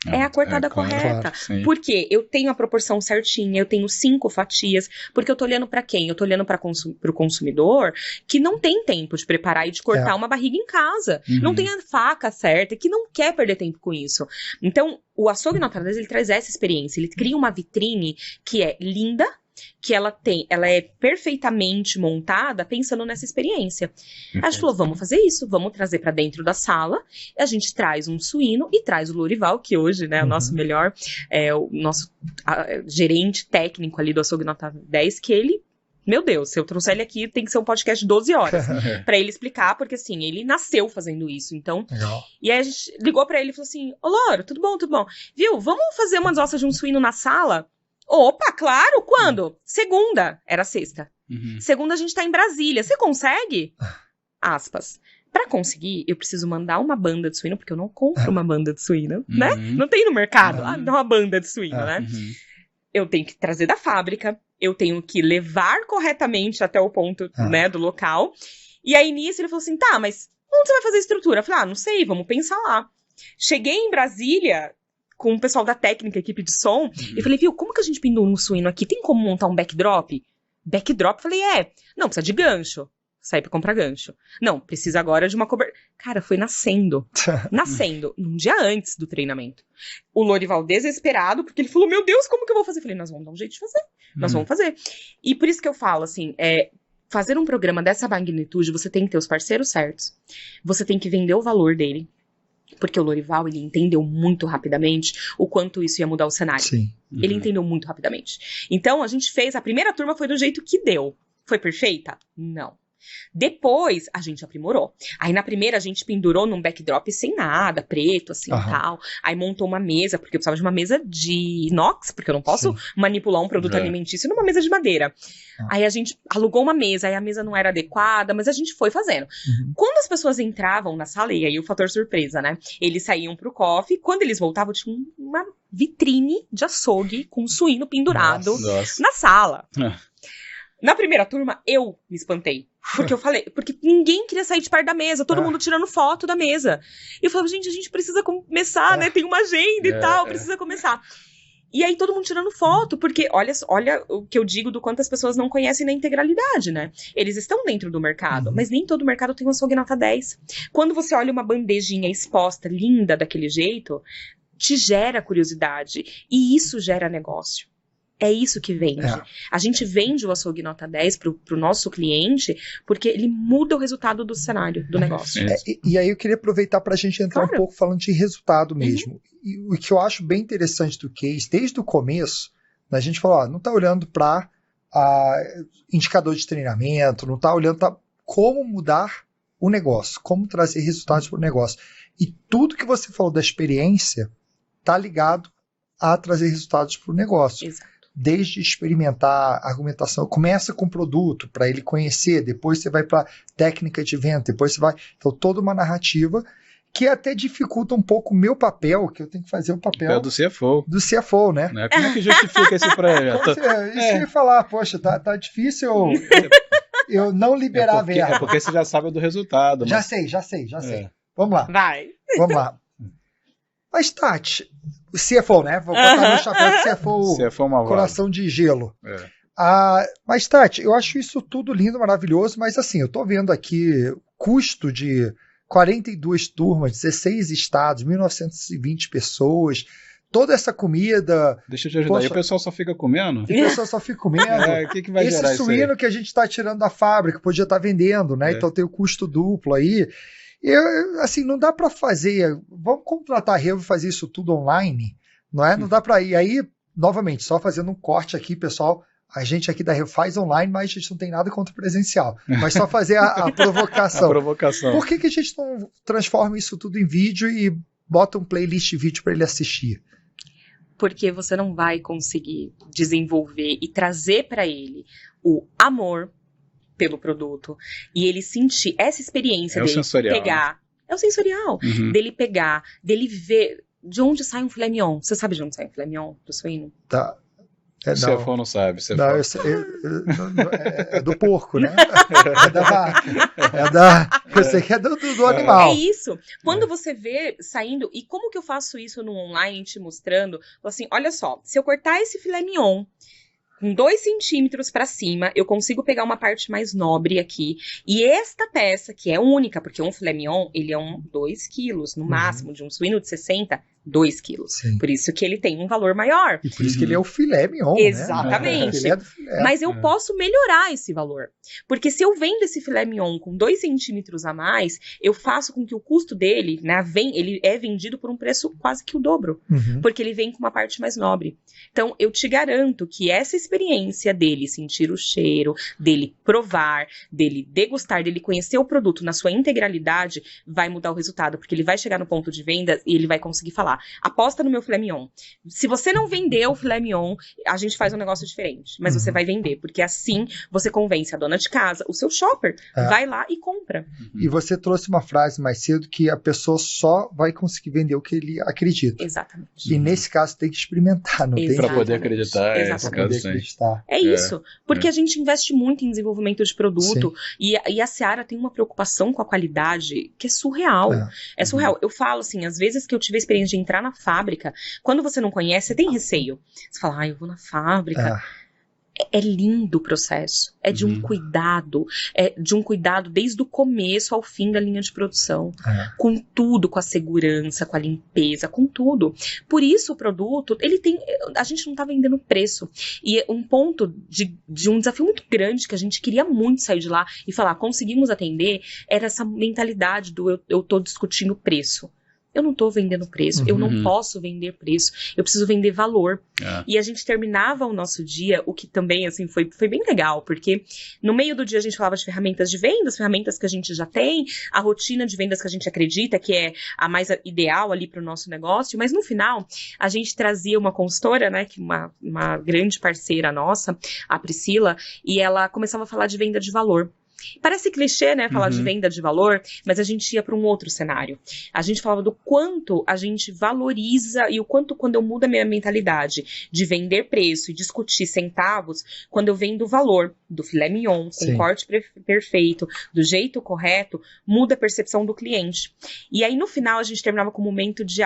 É a cortada correta. Claro, porque eu tenho a proporção certinha, eu tenho 5 fatias, porque eu tô olhando pra quem? Eu tô olhando pro consumidor que não tem tempo de preparar e de cortar uma barriga em casa. Não tem a faca certa, que não quer perder tempo com isso. Então, o açougue nota 10, ele traz essa experiência, ele cria uma vitrine que é linda, que ela é perfeitamente montada pensando nessa experiência. A gente falou, vamos fazer isso, vamos trazer para dentro da sala, a gente traz um suíno e traz o Lorival, que hoje, né, é o nosso melhor, o nosso gerente técnico ali do Açougue Nota 10, que ele, meu Deus, se eu trouxer ele aqui, tem que ser um podcast de 12 horas, pra ele explicar, porque assim, ele nasceu fazendo isso, então... Legal. E aí a gente ligou pra ele e falou assim, ô Loro, tudo bom? Viu, vamos fazer umas ossos de um suíno na sala? Opa, claro, quando? Segunda, era sexta. Segunda a gente tá em Brasília, você consegue? Aspas. Pra conseguir, eu preciso mandar uma banda de suíno, porque eu não compro uma banda de suíno, né? Não tem no mercado, dá uma banda de suíno, né? Eu tenho que trazer da fábrica, eu tenho que levar corretamente até o ponto, né, do local. E aí, nisso, ele falou assim, tá, mas onde você vai fazer a estrutura? Eu falei, não sei, vamos pensar lá. Cheguei em Brasília com o pessoal da técnica, equipe de som, e falei, viu, como que a gente pendura um suíno aqui? Tem como montar um backdrop? Backdrop? Falei, não, precisa de gancho. Sair pra comprar gancho. Não, precisa agora de uma cobertura. Cara, foi nascendo, num dia antes do treinamento. O Lorival desesperado, porque ele falou, meu Deus, como que eu vou fazer? Eu falei, nós vamos dar um jeito de fazer. Nós vamos fazer. E por isso que eu falo, assim, fazer um programa dessa magnitude, você tem que ter os parceiros certos. Você tem que vender o valor dele. Porque o Lorival, ele entendeu muito rapidamente o quanto isso ia mudar o cenário. Sim. Ele entendeu muito rapidamente. Então, a gente fez, a primeira turma foi do jeito que deu. Foi perfeita? Não. Depois, a gente aprimorou. Aí, na primeira, a gente pendurou num backdrop sem nada, preto, assim, tal. Aí, montou uma mesa, porque eu precisava de uma mesa de inox, porque eu não posso manipular um produto alimentício numa mesa de madeira. Aí, a gente alugou uma mesa, aí a mesa não era adequada, mas a gente foi fazendo. Quando as pessoas entravam na sala, e aí o fator surpresa, né? Eles saíam pro coffee, quando eles voltavam, tinha uma vitrine de açougue com um suíno pendurado na sala. Na primeira turma, eu me espantei. Porque eu falei, porque ninguém queria sair de perto da mesa, todo mundo tirando foto da mesa. E eu falava, gente, a gente precisa começar, né? Tem uma agenda e tal, precisa começar. E aí todo mundo tirando foto, porque olha o que eu digo do quanto as pessoas não conhecem na integralidade, né? Eles estão dentro do mercado, mas nem todo mercado tem um açougue nota 10. Quando você olha uma bandejinha exposta, linda daquele jeito, te gera curiosidade. E isso gera negócio. É isso que vende. A gente vende o açougue nota 10 pro nosso cliente porque ele muda o resultado do cenário, do negócio. E aí eu queria aproveitar para a gente entrar um pouco falando de resultado mesmo. E o que eu acho bem interessante do case, desde o começo, a gente falou, não está olhando para indicador de treinamento, não está olhando para como mudar o negócio, como trazer resultados para o negócio. E tudo que você falou da experiência está ligado a trazer resultados para o negócio. Exato. Desde experimentar a argumentação, começa com o produto para ele conhecer, depois você vai para técnica de venda, depois você vai... Então, toda uma narrativa que até dificulta um pouco o meu papel, que eu tenho que fazer o papel do CFO. Do CFO, né? Como é que justifica esse projeto? Isso eu ia falar, poxa, tá difícil eu não liberar a verba. É porque você já sabe do resultado. Já sei. Vamos lá. Vamos lá. Mas, Tati, o CFO, né? Vou botar meu chapéu de CFO coração de gelo. Mas, Tati, eu acho isso tudo lindo, maravilhoso, mas assim, eu tô vendo aqui custo de 42 turmas, 16 estados, 1.920 pessoas, toda essa comida... Deixa eu te ajudar, e o pessoal só fica comendo? O pessoal só fica comendo. O que vai gerar esse suíno que a gente está tirando da fábrica, podia estar vendendo, né? Então tem o custo duplo aí. Assim, não dá para fazer, vamos contratar a Revo e fazer isso tudo online, não é? Não dá para ir. Aí, novamente, só fazendo um corte aqui, pessoal, a gente aqui da Revo faz online, mas a gente não tem nada contra o presencial, mas só fazer a provocação. Por que a gente não transforma isso tudo em vídeo e bota um playlist de vídeo para ele assistir? Porque você não vai conseguir desenvolver e trazer para ele o amor pelo produto, e ele sentir essa experiência dele sensorial, pegar, é o sensorial, dele pegar, dele ver de onde sai um filé mignon. Você sabe de onde sai um filé mignon do suíno? Tá. O CFO não sabe. É do porco, né? É da vaca. Eu sei que é do animal. É isso. Quando você vê saindo, e como que eu faço isso no online te mostrando? Assim, olha só, se eu cortar esse filé mignon com 2 centímetros para cima, eu consigo pegar uma parte mais nobre aqui. E esta peça, que é única, porque um filé mignon, ele é 2 quilos, no máximo, de um suíno de 60, 2 quilos. Sim. Por isso que ele tem um valor maior. E por isso que ele é o filé mignon, Exatamente. né? O filé do filé. Mas eu posso melhorar esse valor. Porque se eu vendo esse filé mignon com 2 centímetros a mais, eu faço com que o custo dele, né, ele é vendido por um preço quase que o dobro. Porque ele vem com uma parte mais nobre. Então, eu te garanto que essa experiência dele sentir o cheiro, dele provar, dele degustar, dele conhecer o produto na sua integralidade, vai mudar o resultado. Porque ele vai chegar no ponto de venda e ele vai conseguir falar: aposta no meu filé mignon. Se você não vender o filé mignon, a gente faz um negócio diferente. Mas você vai vender, porque assim você convence a dona de casa, o seu shopper, vai lá e compra. E você trouxe uma frase mais cedo que a pessoa só vai conseguir vender o que ele acredita. Exatamente. E nesse caso tem que experimentar, não tem? Pra poder acreditar, Exatamente. Pra poder acreditar. É isso, porque a gente investe muito em desenvolvimento de produto e a Seara tem uma preocupação com a qualidade que é surreal. É surreal. Eu falo assim, às vezes que eu tive a experiência de entrar na fábrica, quando você não conhece, você tem receio. Você fala, eu vou na fábrica. É lindo o processo, é de um cuidado, desde o começo ao fim da linha de produção, com tudo, com a segurança, com a limpeza, com tudo. Por isso o produto, a gente não tá vendendo preço, e um ponto de um desafio muito grande que a gente queria muito sair de lá e falar, conseguimos atender, era essa mentalidade do eu tô discutindo preço. Eu não tô vendendo preço, eu não posso vender preço, eu preciso vender valor. E a gente terminava o nosso dia, o que também, assim, foi bem legal, porque no meio do dia a gente falava de ferramentas de vendas, ferramentas que a gente já tem, a rotina de vendas que a gente acredita que é a mais ideal ali para o nosso negócio, mas no final a gente trazia uma consultora, né, que uma grande parceira nossa, a Priscila, e ela começava a falar de venda de valor. Parece clichê, né, falar de venda de valor, mas a gente ia para um outro cenário. A gente falava do quanto a gente valoriza e o quanto, quando eu mudo a minha mentalidade de vender preço e discutir centavos, quando eu vendo o valor do filé mignon, com corte perfeito, do jeito correto, muda a percepção do cliente. E aí, no final, a gente terminava com um momento de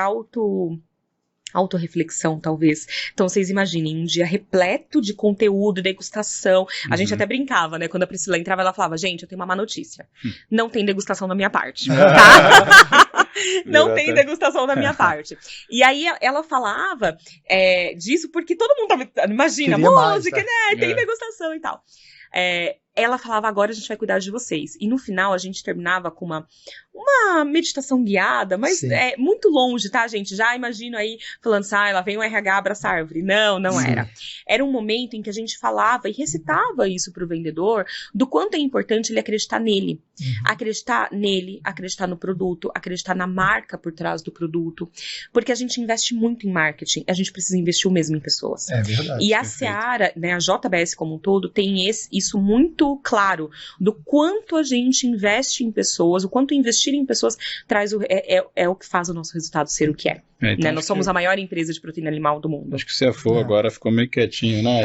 autorreflexão, talvez. Então, vocês imaginem, um dia repleto de conteúdo, degustação. A gente até brincava, né? Quando a Priscila entrava, ela falava, gente, eu tenho uma má notícia. Não tem degustação da minha parte, tá? Não tem degustação da minha parte. E aí, ela falava disso porque todo mundo tava... Imagina, queria música, mais, né? Tem degustação e tal. Ela falava, agora a gente vai cuidar de vocês. E no final, a gente terminava com uma meditação guiada, mas é muito longe, tá, gente? Já imagino aí, falando assim, lá vem o RH abraçar a árvore. Não era. Era um momento em que a gente falava e recitava isso pro vendedor, do quanto é importante ele acreditar nele. Acreditar nele, acreditar no produto, acreditar na marca por trás do produto. Porque a gente investe muito em marketing, a gente precisa investir o mesmo em pessoas. É verdade. E a Seara, né, a JBS como um todo, tem isso muito claro, do quanto a gente investe em pessoas, o quanto investir em pessoas traz o que faz o nosso resultado ser o que é. Então né? Nós somos a maior empresa de proteína animal do mundo. Acho que o CFO agora ficou meio quietinho, né?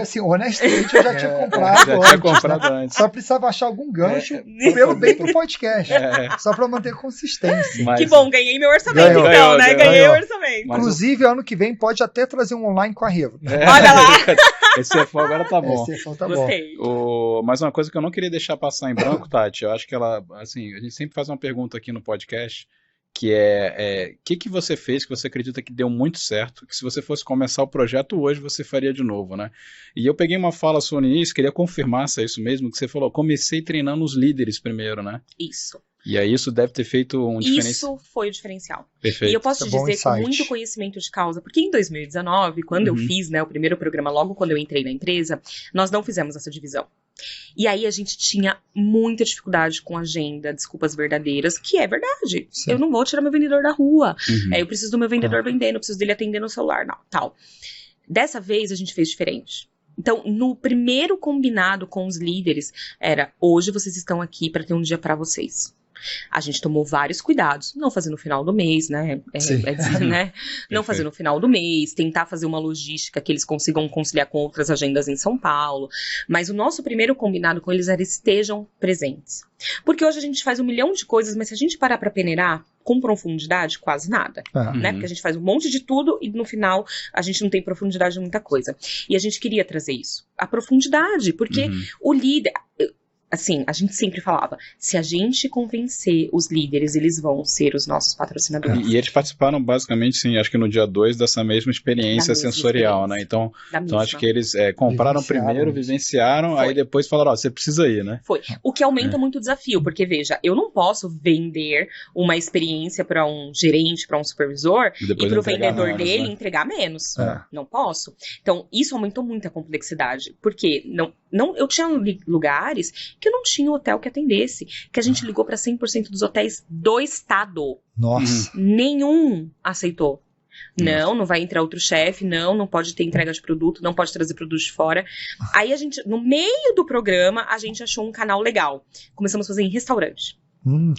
Assim, honestamente, eu já tinha comprado já antes. Tinha comprado antes. Só precisava achar algum gancho pelo bem pro podcast. Só para manter consistência. Que bom, ganhei meu orçamento então, né? Ganhei o orçamento. Inclusive, ano que vem pode até trazer um online com a Revo. Olha lá! Esse CFO agora tá bom. Esse CFO tá Gostei. bom. Mas uma coisa que eu não queria deixar passar em branco, Tati, eu acho que ela, assim, a gente sempre faz uma pergunta aqui no podcast, que o que você fez que você acredita que deu muito certo, que se você fosse começar o projeto hoje, você faria de novo, né? E eu peguei uma fala sua no início, queria confirmar se é isso mesmo, que você falou, comecei treinando os líderes primeiro, né? Isso. E aí isso deve ter feito um diferencial. Isso foi o diferencial. Perfeito. E eu posso te dizer com muito conhecimento de causa, porque em 2019, quando eu fiz, né, o primeiro programa, logo quando eu entrei na empresa, nós não fizemos essa divisão. E aí a gente tinha muita dificuldade com agenda, desculpas verdadeiras, que é verdade. Sim. Eu não vou tirar meu vendedor da rua. Eu preciso do meu vendedor vendendo, eu preciso dele atender no celular, não, tal. Dessa vez a gente fez diferente. Então, no primeiro combinado com os líderes, era, hoje vocês estão aqui para ter um dia para vocês. A gente tomou vários cuidados, não fazer no final do mês, né? Né? Não fazer no final do mês, tentar fazer uma logística que eles consigam conciliar com outras agendas em São Paulo. Mas o nosso primeiro combinado com eles era estejam presentes. Porque hoje a gente faz 1 milhão de coisas, mas se a gente parar para peneirar com profundidade, quase nada. Né? Porque a gente faz um monte de tudo e no final a gente não tem profundidade de muita coisa. E a gente queria trazer isso. A profundidade, porque o líder... assim, a gente sempre falava, se a gente convencer os líderes, eles vão ser os nossos patrocinadores. E eles participaram basicamente, sim, acho que no dia 2 dessa mesma experiência Da mesma sensorial, experiência. né? Então Da mesma. acho que eles compraram primeiro, vivenciaram, Foi. aí depois falaram, ó, você precisa ir, né? Foi. O que aumenta muito o desafio, porque veja, eu não posso vender uma experiência para um gerente, para um supervisor, E e depois para o entregar vendedor menos, dele né? entregar menos. É. Não posso. Então, isso aumentou muito a complexidade, porque eu tinha lugares que eu não tinha hotel que atendesse, que a gente ligou para 100% dos hotéis do estado. Nossa. Nenhum aceitou. Não vai entrar outro chefe, não pode ter entrega de produto, não pode trazer produto de fora. Aí a gente, no meio do programa, a gente achou um canal legal. Começamos a fazer em restaurante.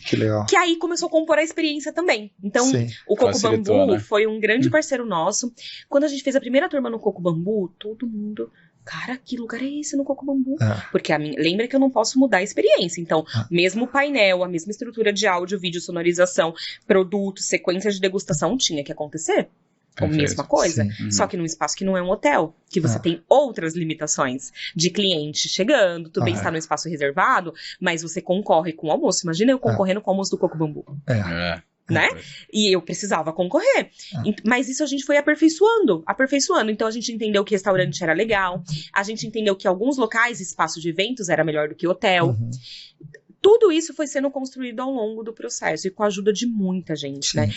Que legal. Que aí começou a compor a experiência também. Então, Sim. o Coco Facilitou, Bambu né? foi um grande parceiro nosso. Quando a gente fez a primeira turma no Coco Bambu, todo mundo... Cara, que lugar é esse no Coco Bambu? Porque lembra que eu não posso mudar a experiência. Então, mesmo o painel, a mesma estrutura de áudio, vídeo, sonorização, produto, sequência de degustação tinha que acontecer. A Perfeito. mesma coisa. Sim. Só que num espaço que não é um hotel, que você tem outras limitações de cliente chegando, tudo bem, está no espaço reservado, mas você concorre com o almoço. Imagina eu concorrendo com o almoço do Coco Bambu. Né? E eu precisava concorrer. Mas isso a gente foi aperfeiçoando. Então a gente entendeu que restaurante era legal, a gente entendeu que alguns locais, espaço de eventos era melhor do que hotel. Tudo isso foi sendo construído ao longo do processo e com a ajuda de muita gente, né?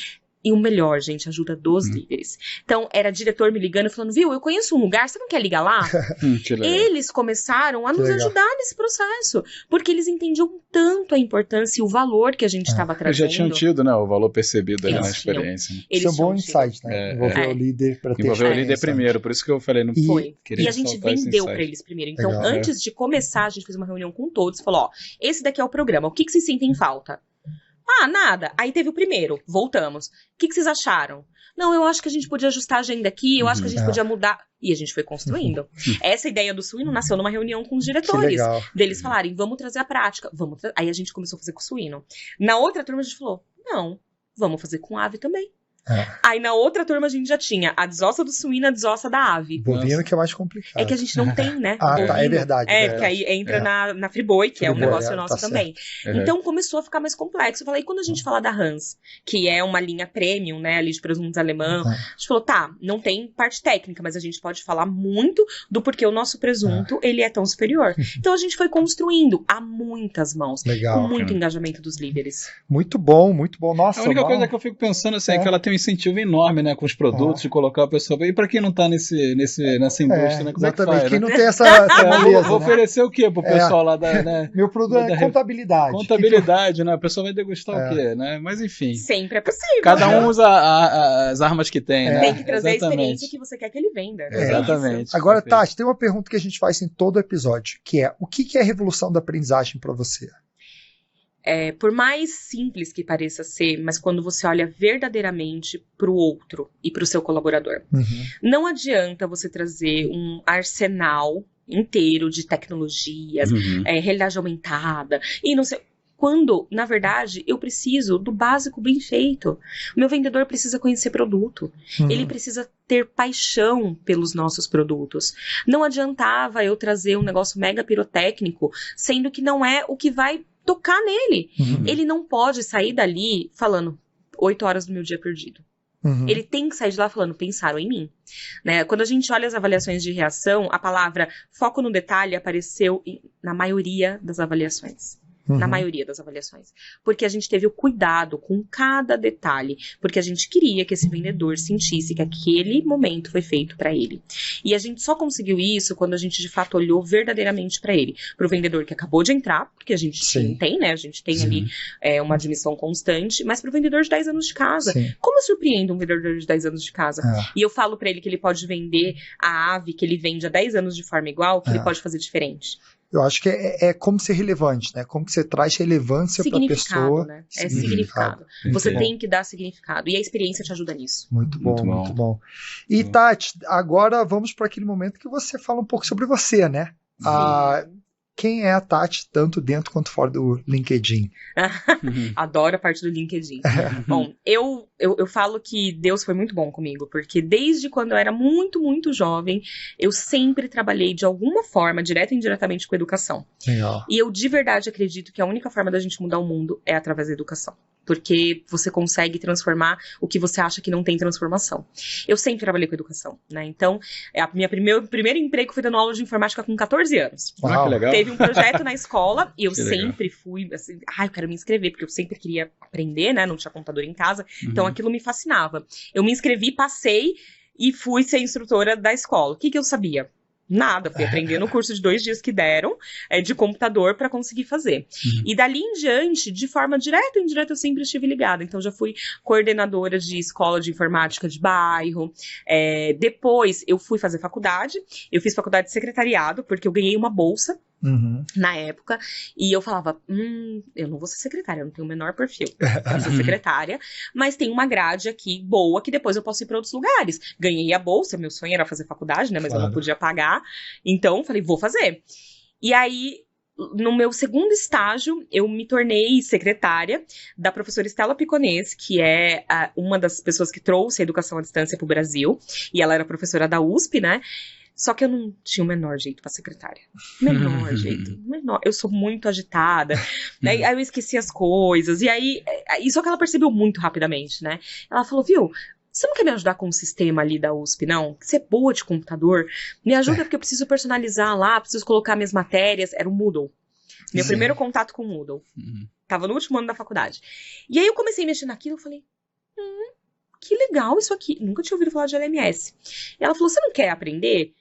E o melhor, gente, ajuda dos líderes. Então, era diretor me ligando, falando, viu, eu conheço um lugar, você não quer ligar lá? Eles começaram a nos ajudar nesse processo, porque eles entendiam tanto a importância e o valor que a gente estava Eles trazendo. já tinham tido, né, o valor percebido ali Eles na experiência. Né? Isso é um bom tinham tido. insight, né? Envolver o líder para ter Envolver o líder experiência. primeiro, por isso que eu falei, não Foi. queria E a gente ressaltar esse vendeu insight. para eles primeiro. Então, Legal. antes de começar, a gente fez uma reunião com todos, falou, ó, esse daqui é o programa, o que vocês sentem em falta? Ah, nada. Aí teve o primeiro, voltamos. O que vocês acharam? Não, eu acho que a gente podia ajustar a agenda aqui, eu acho que a gente podia mudar. E a gente foi construindo. Essa ideia do suíno nasceu numa reunião com os Que diretores. legal. Deles falarem, vamos trazer a prática. Aí a gente começou a fazer com o suíno. Na outra turma a gente falou, não, vamos fazer com ave também. Aí na outra turma a gente já tinha a desossa do suíno e a desossa da ave. Bovino que é mais complicado. É que a gente não tem, né? Tá, é bovino. verdade. Porque aí entra na Friboi, que é um Friboi, negócio nosso tá também. Então começou a ficar mais complexo. Eu falei, e quando a gente fala da Hans, que é uma linha premium, né, ali de presuntos alemão, a gente falou, tá, não tem parte técnica, mas a gente pode falar muito do porquê o nosso presunto, ele é tão superior. Então a gente foi construindo a muitas mãos, Legal. com muito engajamento dos líderes. Muito bom, muito bom. Nossa, A única coisa que eu fico pensando assim, é que ela tem um incentivo enorme, né, com os produtos, de colocar a pessoa. E para quem não tá nessa indústria, né, como exatamente. é que faz? Quem Né? não tem essa moleza, Vou oferecer o quê pro pessoal lá da, né? Meu produto é contabilidade. Contabilidade, né? A pessoa vai degustar o quê, né? Mas enfim. Sempre é possível. Cada um usa as armas que tem, né? Tem que trazer Exatamente. a experiência que você quer que ele venda. Né? Exatamente. Agora, Perfeito. Tati, tem uma pergunta que a gente faz em todo episódio, que é, o que é a revolução da aprendizagem para você? Por mais simples que pareça ser, mas quando você olha verdadeiramente para o outro e para o seu colaborador. Não adianta você trazer um arsenal inteiro de tecnologias, realidade aumentada, e não sei... Quando, na verdade, eu preciso do básico bem feito. O meu vendedor precisa conhecer produto. Ele precisa ter paixão pelos nossos produtos. Não adiantava eu trazer um negócio mega pirotécnico, sendo que não é o que vai tocar nele. Ele não pode sair dali falando 8 horas do meu dia perdido. Ele tem que sair de lá falando, pensaram em mim. Né? Quando a gente olha as avaliações de reação, a palavra foco no detalhe apareceu na maioria das avaliações. Na maioria das avaliações. Porque a gente teve o cuidado com cada detalhe. Porque a gente queria que esse vendedor sentisse que aquele momento foi feito para ele. E a gente só conseguiu isso quando a gente, de fato, olhou verdadeiramente para ele. Para o vendedor que acabou de entrar, porque a gente tem, né? A gente tem ali uma admissão constante. Mas para o vendedor de 10 anos de casa. Como eu surpreendo um vendedor de 10 anos de casa? E eu falo para ele que ele pode vender a ave que ele vende há 10 anos de forma igual, que ele pode fazer diferente. Eu acho que é como ser relevante, né? Como que você traz relevância para a pessoa. Né? É significado. Você tem que dar significado. E a experiência te ajuda nisso. Muito bom. E Tati, agora vamos para aquele momento que você fala um pouco sobre você, né? quem é a Tati, tanto dentro quanto fora do LinkedIn? Adoro a parte do LinkedIn. Bom, eu falo que Deus foi muito bom comigo, porque desde quando eu era muito, muito jovem, eu sempre trabalhei de alguma forma, direta ou indiretamente, com educação. Legal. E eu de verdade acredito que a única forma da gente mudar o mundo é através da educação. Porque você consegue transformar o que você acha que não tem transformação. Eu sempre trabalhei com educação, né? Então, meu primeiro emprego foi dando aula de informática com 14 anos. Ah, que legal. Teve um projeto na escola e eu Que legal. sempre fui assim, eu quero me inscrever, porque eu sempre queria aprender, né? Não tinha computador em casa, então aquilo me fascinava. Eu me inscrevi, passei e fui ser instrutora da escola. O que eu sabia? Nada, fui aprender no curso de 2 dias que deram, de computador para conseguir fazer. E dali em diante, de forma direta ou indireta, eu sempre estive ligada. Então, já fui coordenadora de escola de informática de bairro. Depois, eu fui fazer faculdade. Eu fiz faculdade de secretariado, porque eu ganhei uma bolsa na época. E eu falava, eu não vou ser secretária, eu não tenho o menor perfil para ser secretária. Mas tem uma grade aqui boa, que depois eu posso ir para outros lugares. Ganhei a bolsa, meu sonho era fazer faculdade, né? Mas eu não podia pagar. Então, falei, vou fazer. E aí, no meu segundo estágio, eu me tornei secretária da professora Estela Piconês, que é uma das pessoas que trouxe a educação à distância para o Brasil. E ela era professora da USP, né? Só que eu não tinha o menor jeito para secretária. Menor jeito. Menor. Eu sou muito agitada. Né? Aí eu esqueci as coisas. E aí, só que ela percebeu muito rapidamente, né? Ela falou, viu, você não quer me ajudar com o sistema ali da USP, não? Você é boa de computador? Me ajuda porque eu preciso personalizar lá, preciso colocar minhas matérias. Era o Moodle. Meu primeiro contato com o Moodle. Tava no último ano da faculdade. E aí eu comecei a mexer naquilo, eu falei, que legal isso aqui. Nunca tinha ouvido falar de LMS. E ela falou, você não quer aprender?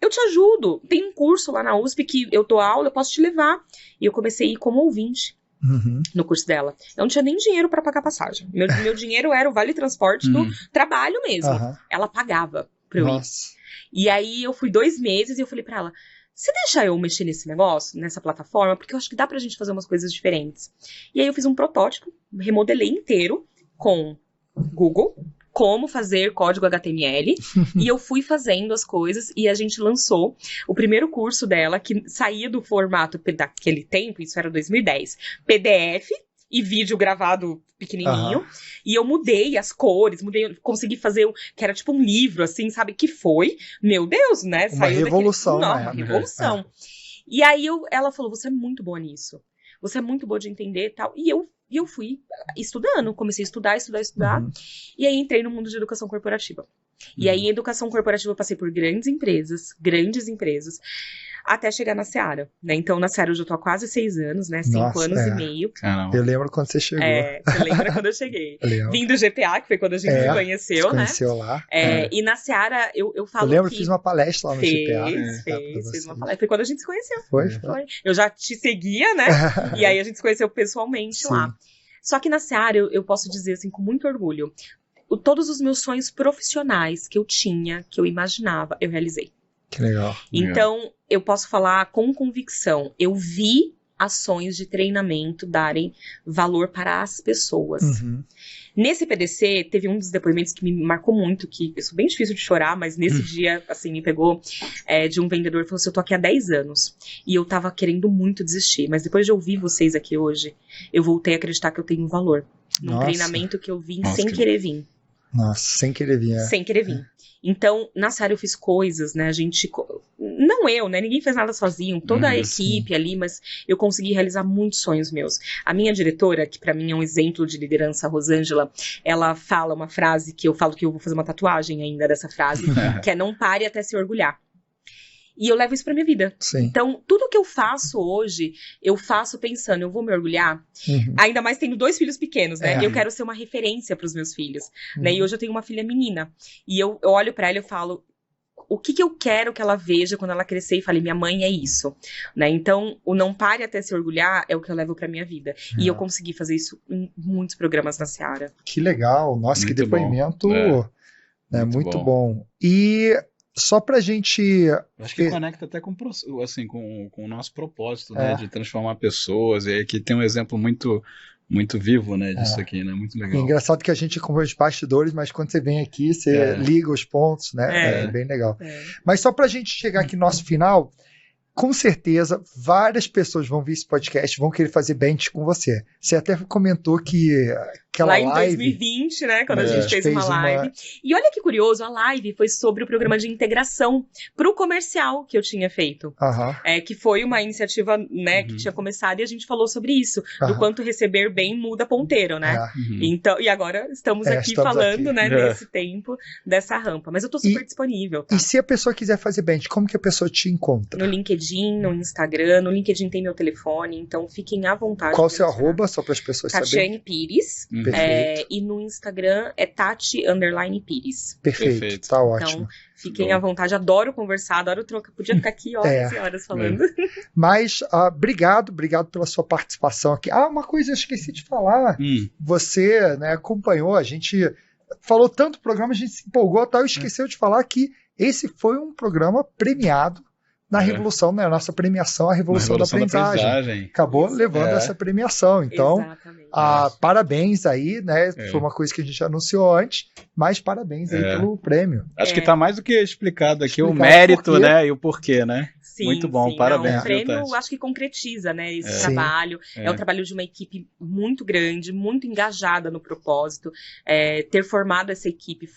Eu te ajudo. Tem um curso lá na USP que eu dou aula, eu posso te levar. E eu comecei a ir como ouvinte. No curso dela. Eu não tinha nem dinheiro para pagar passagem. Meu dinheiro era o vale transporte do trabalho mesmo. Ela pagava pra eu ir. E aí eu fui 2 meses e eu falei pra ela, você deixa eu mexer nesse negócio, nessa plataforma? Porque eu acho que dá pra gente fazer umas coisas diferentes. E aí eu fiz um protótipo, remodelei inteiro com Google, como fazer código HTML, e eu fui fazendo as coisas, e a gente lançou o primeiro curso dela, que saía do formato daquele tempo, isso era 2010, PDF e vídeo gravado pequenininho, e eu mudei as cores, consegui fazer, que era tipo um livro, assim, sabe, que foi, meu Deus, né? Uma revolução, Não, uma revolução. E aí ela falou, você é muito boa nisso, você é muito boa de entender e tal, e eu fui estudando, comecei a estudar, e aí entrei no mundo de educação corporativa. E aí, em educação corporativa, eu passei por grandes empresas, até chegar na Seara, né? Então, na Seara, hoje eu tô há quase 6 anos, né? 5 anos e meio. Caramba. Eu lembro quando você chegou. Você lembra quando eu cheguei? Vim do GPA, que foi quando a gente se conheceu, né? Conheceu lá. E na Seara, eu falo Eu lembro, que... fiz uma palestra lá no GPA. Fiz uma palestra. Foi quando a gente se conheceu. Foi. Eu já te seguia, né? E aí a gente se conheceu pessoalmente lá. Só que na Seara, eu posso dizer, assim, com muito orgulho, todos os meus sonhos profissionais que eu tinha, que eu imaginava, eu realizei. Que legal. Então, eu posso falar com convicção, eu vi ações de treinamento darem valor para as pessoas. Nesse PDC, teve um dos depoimentos que me marcou muito, que eu sou bem difícil de chorar, mas nesse dia, assim, me pegou, de um vendedor que falou assim, eu tô aqui há 10 anos, e eu tava querendo muito desistir, mas depois de ouvir vocês aqui hoje, eu voltei a acreditar que eu tenho um valor. Num treinamento que eu vim sem querer vir. Nossa, sem querer vir. Sem querer vir. Então, na Seara eu fiz coisas, né, a gente... Não eu, né, ninguém fez nada sozinho, toda a equipe ali, mas eu consegui realizar muitos sonhos meus. A minha diretora, que pra mim é um exemplo de liderança, a Rosângela, ela fala uma frase que eu falo que eu vou fazer uma tatuagem ainda dessa frase, que é não pare até se orgulhar. E eu levo isso pra minha vida. Então, tudo que eu faço hoje, eu faço pensando, eu vou me orgulhar. Ainda mais tendo 2 filhos pequenos, né? Eu quero ser uma referência pros meus filhos. Né? E hoje eu tenho uma filha menina. E eu olho pra ela e eu falo, o que eu quero que ela veja quando ela crescer e fale, minha mãe é isso. Né? Então, o não pare até se orgulhar é o que eu levo pra minha vida. E eu consegui fazer isso em muitos programas na Seara. Que legal. Nossa, muito que depoimento. Muito bom. E... Só pra gente... Acho que conecta até com o nosso propósito, né? De transformar pessoas. E aqui tem um exemplo muito, muito vivo, né? Disso aqui, né? Muito legal. É engraçado que a gente conversa de bastidores, mas quando você vem aqui, você liga os pontos, né? É bem legal. Mas só pra gente chegar aqui no nosso final, com certeza, várias pessoas vão ver esse podcast, vão querer fazer bench com você. Você até comentou que aquela lá em live... 2020, né, quando a gente fez uma live. E olha que curioso, a live foi sobre o programa de integração para o comercial que eu tinha feito. Que foi uma iniciativa, né, que tinha começado e a gente falou sobre isso, do quanto receber bem muda ponteiro, né? Então, e agora estamos aqui falando, né, nesse tempo, dessa rampa. Mas eu tô super disponível, tá? E se a pessoa quiser fazer bench, como que a pessoa te encontra? No LinkedIn, no Instagram, no LinkedIn tem meu telefone, então fiquem à vontade. Qual o seu arroba, só para as pessoas saberem? Tatiane Pires. E no Instagram é Tati_Pires. Perfeito, tá ótimo. Então, fiquem à vontade, adoro conversar, adoro trocar. Podia ficar aqui horas e horas falando. Mas, obrigado pela sua participação aqui. Uma coisa eu esqueci de falar. Você, né, acompanhou, a gente falou tanto do programa, a gente se empolgou, tal, esqueceu de falar que esse foi um programa premiado na Revolução, né? A nossa premiação, a Revolução da Aprendizagem. Acabou levando essa premiação. Então, parabéns aí, né? Foi uma coisa que a gente anunciou antes, mas parabéns aí pelo prêmio. Acho que está mais do que explicado aqui o mérito, né? E o porquê, né? Sim, muito bom, parabéns. O prêmio, acho que concretiza, né, esse trabalho. É um trabalho de uma equipe muito grande, muito engajada no propósito. Ter formado essa equipe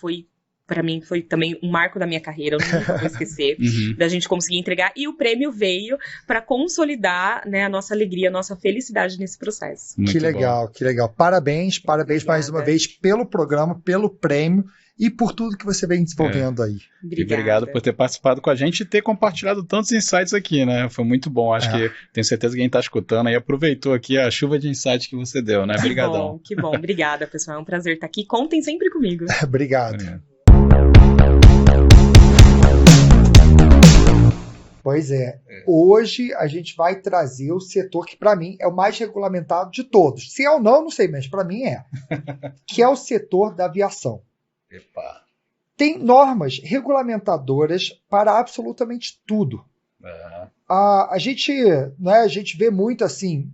para mim foi também um marco da minha carreira, eu nunca vou esquecer, da gente conseguir entregar. E o prêmio veio para consolidar, né, a nossa alegria, a nossa felicidade nesse processo. Que legal. Parabéns Obrigada. Mais uma vez pelo programa, pelo prêmio e por tudo que você vem desenvolvendo aí. Obrigado por ter participado com a gente e ter compartilhado tantos insights aqui, né? Foi muito bom. Acho que tenho certeza que quem está escutando aí aproveitou aqui a chuva de insights que você deu, né? Obrigadão. Que bom. Obrigada, pessoal. É um prazer estar aqui. Contem sempre comigo. Obrigado. Pois hoje a gente vai trazer o setor que para mim é o mais regulamentado de todos. Se é ou não sei, mas para mim que é o setor da aviação. Tem normas regulamentadoras para absolutamente tudo. A gente vê muito assim,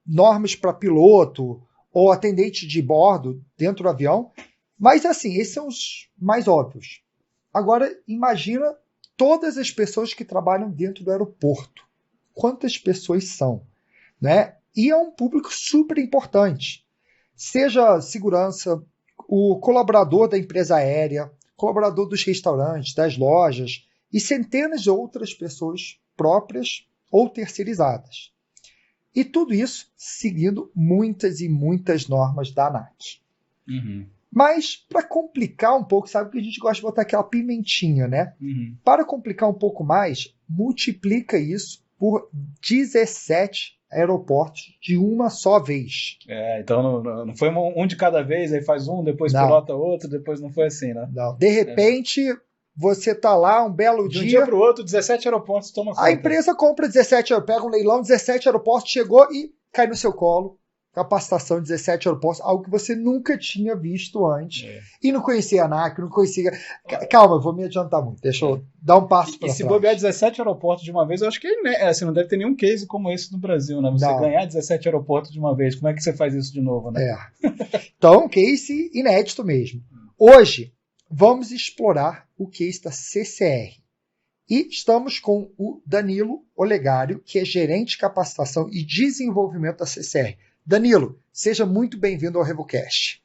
normas para piloto ou atendente de bordo dentro do avião, mas assim, esses são os mais óbvios. Agora, imagina todas as pessoas que trabalham dentro do aeroporto. Quantas pessoas são? Né? E é um público super importante. Seja segurança, o colaborador da empresa aérea, colaborador dos restaurantes, das lojas e centenas de outras pessoas próprias ou terceirizadas. E tudo isso seguindo muitas e muitas normas da ANAC. Mas, para complicar um pouco, sabe que a gente gosta de botar aquela pimentinha, né? Para complicar um pouco mais, multiplica isso por 17 aeroportos de uma só vez. Então não foi um de cada vez, aí faz um, depois pilota outro, depois não foi assim, né? Não. De repente, você tá lá um belo dia... De um dia para o outro, 17 aeroportos tomam conta. A empresa compra 17 aeroportos, pega um leilão, 17 aeroportos, chegou e cai no seu colo. Capacitação de 17 aeroportos, algo que você nunca tinha visto antes. E não conhecia a ANAC, não conhecia... Calma, eu vou me adiantar muito. Deixa eu dar um passo para trás. E se bobear 17 aeroportos de uma vez, eu acho que não deve ter nenhum case como esse no Brasil, né? Você ganhar 17 aeroportos de uma vez, como é que você faz isso de novo, né? Então, case inédito mesmo. Hoje, vamos explorar o case da CCR. E estamos com o Danilo Olegário, que é gerente de capacitação e desenvolvimento da CCR. Danilo, seja muito bem-vindo ao RevoCast.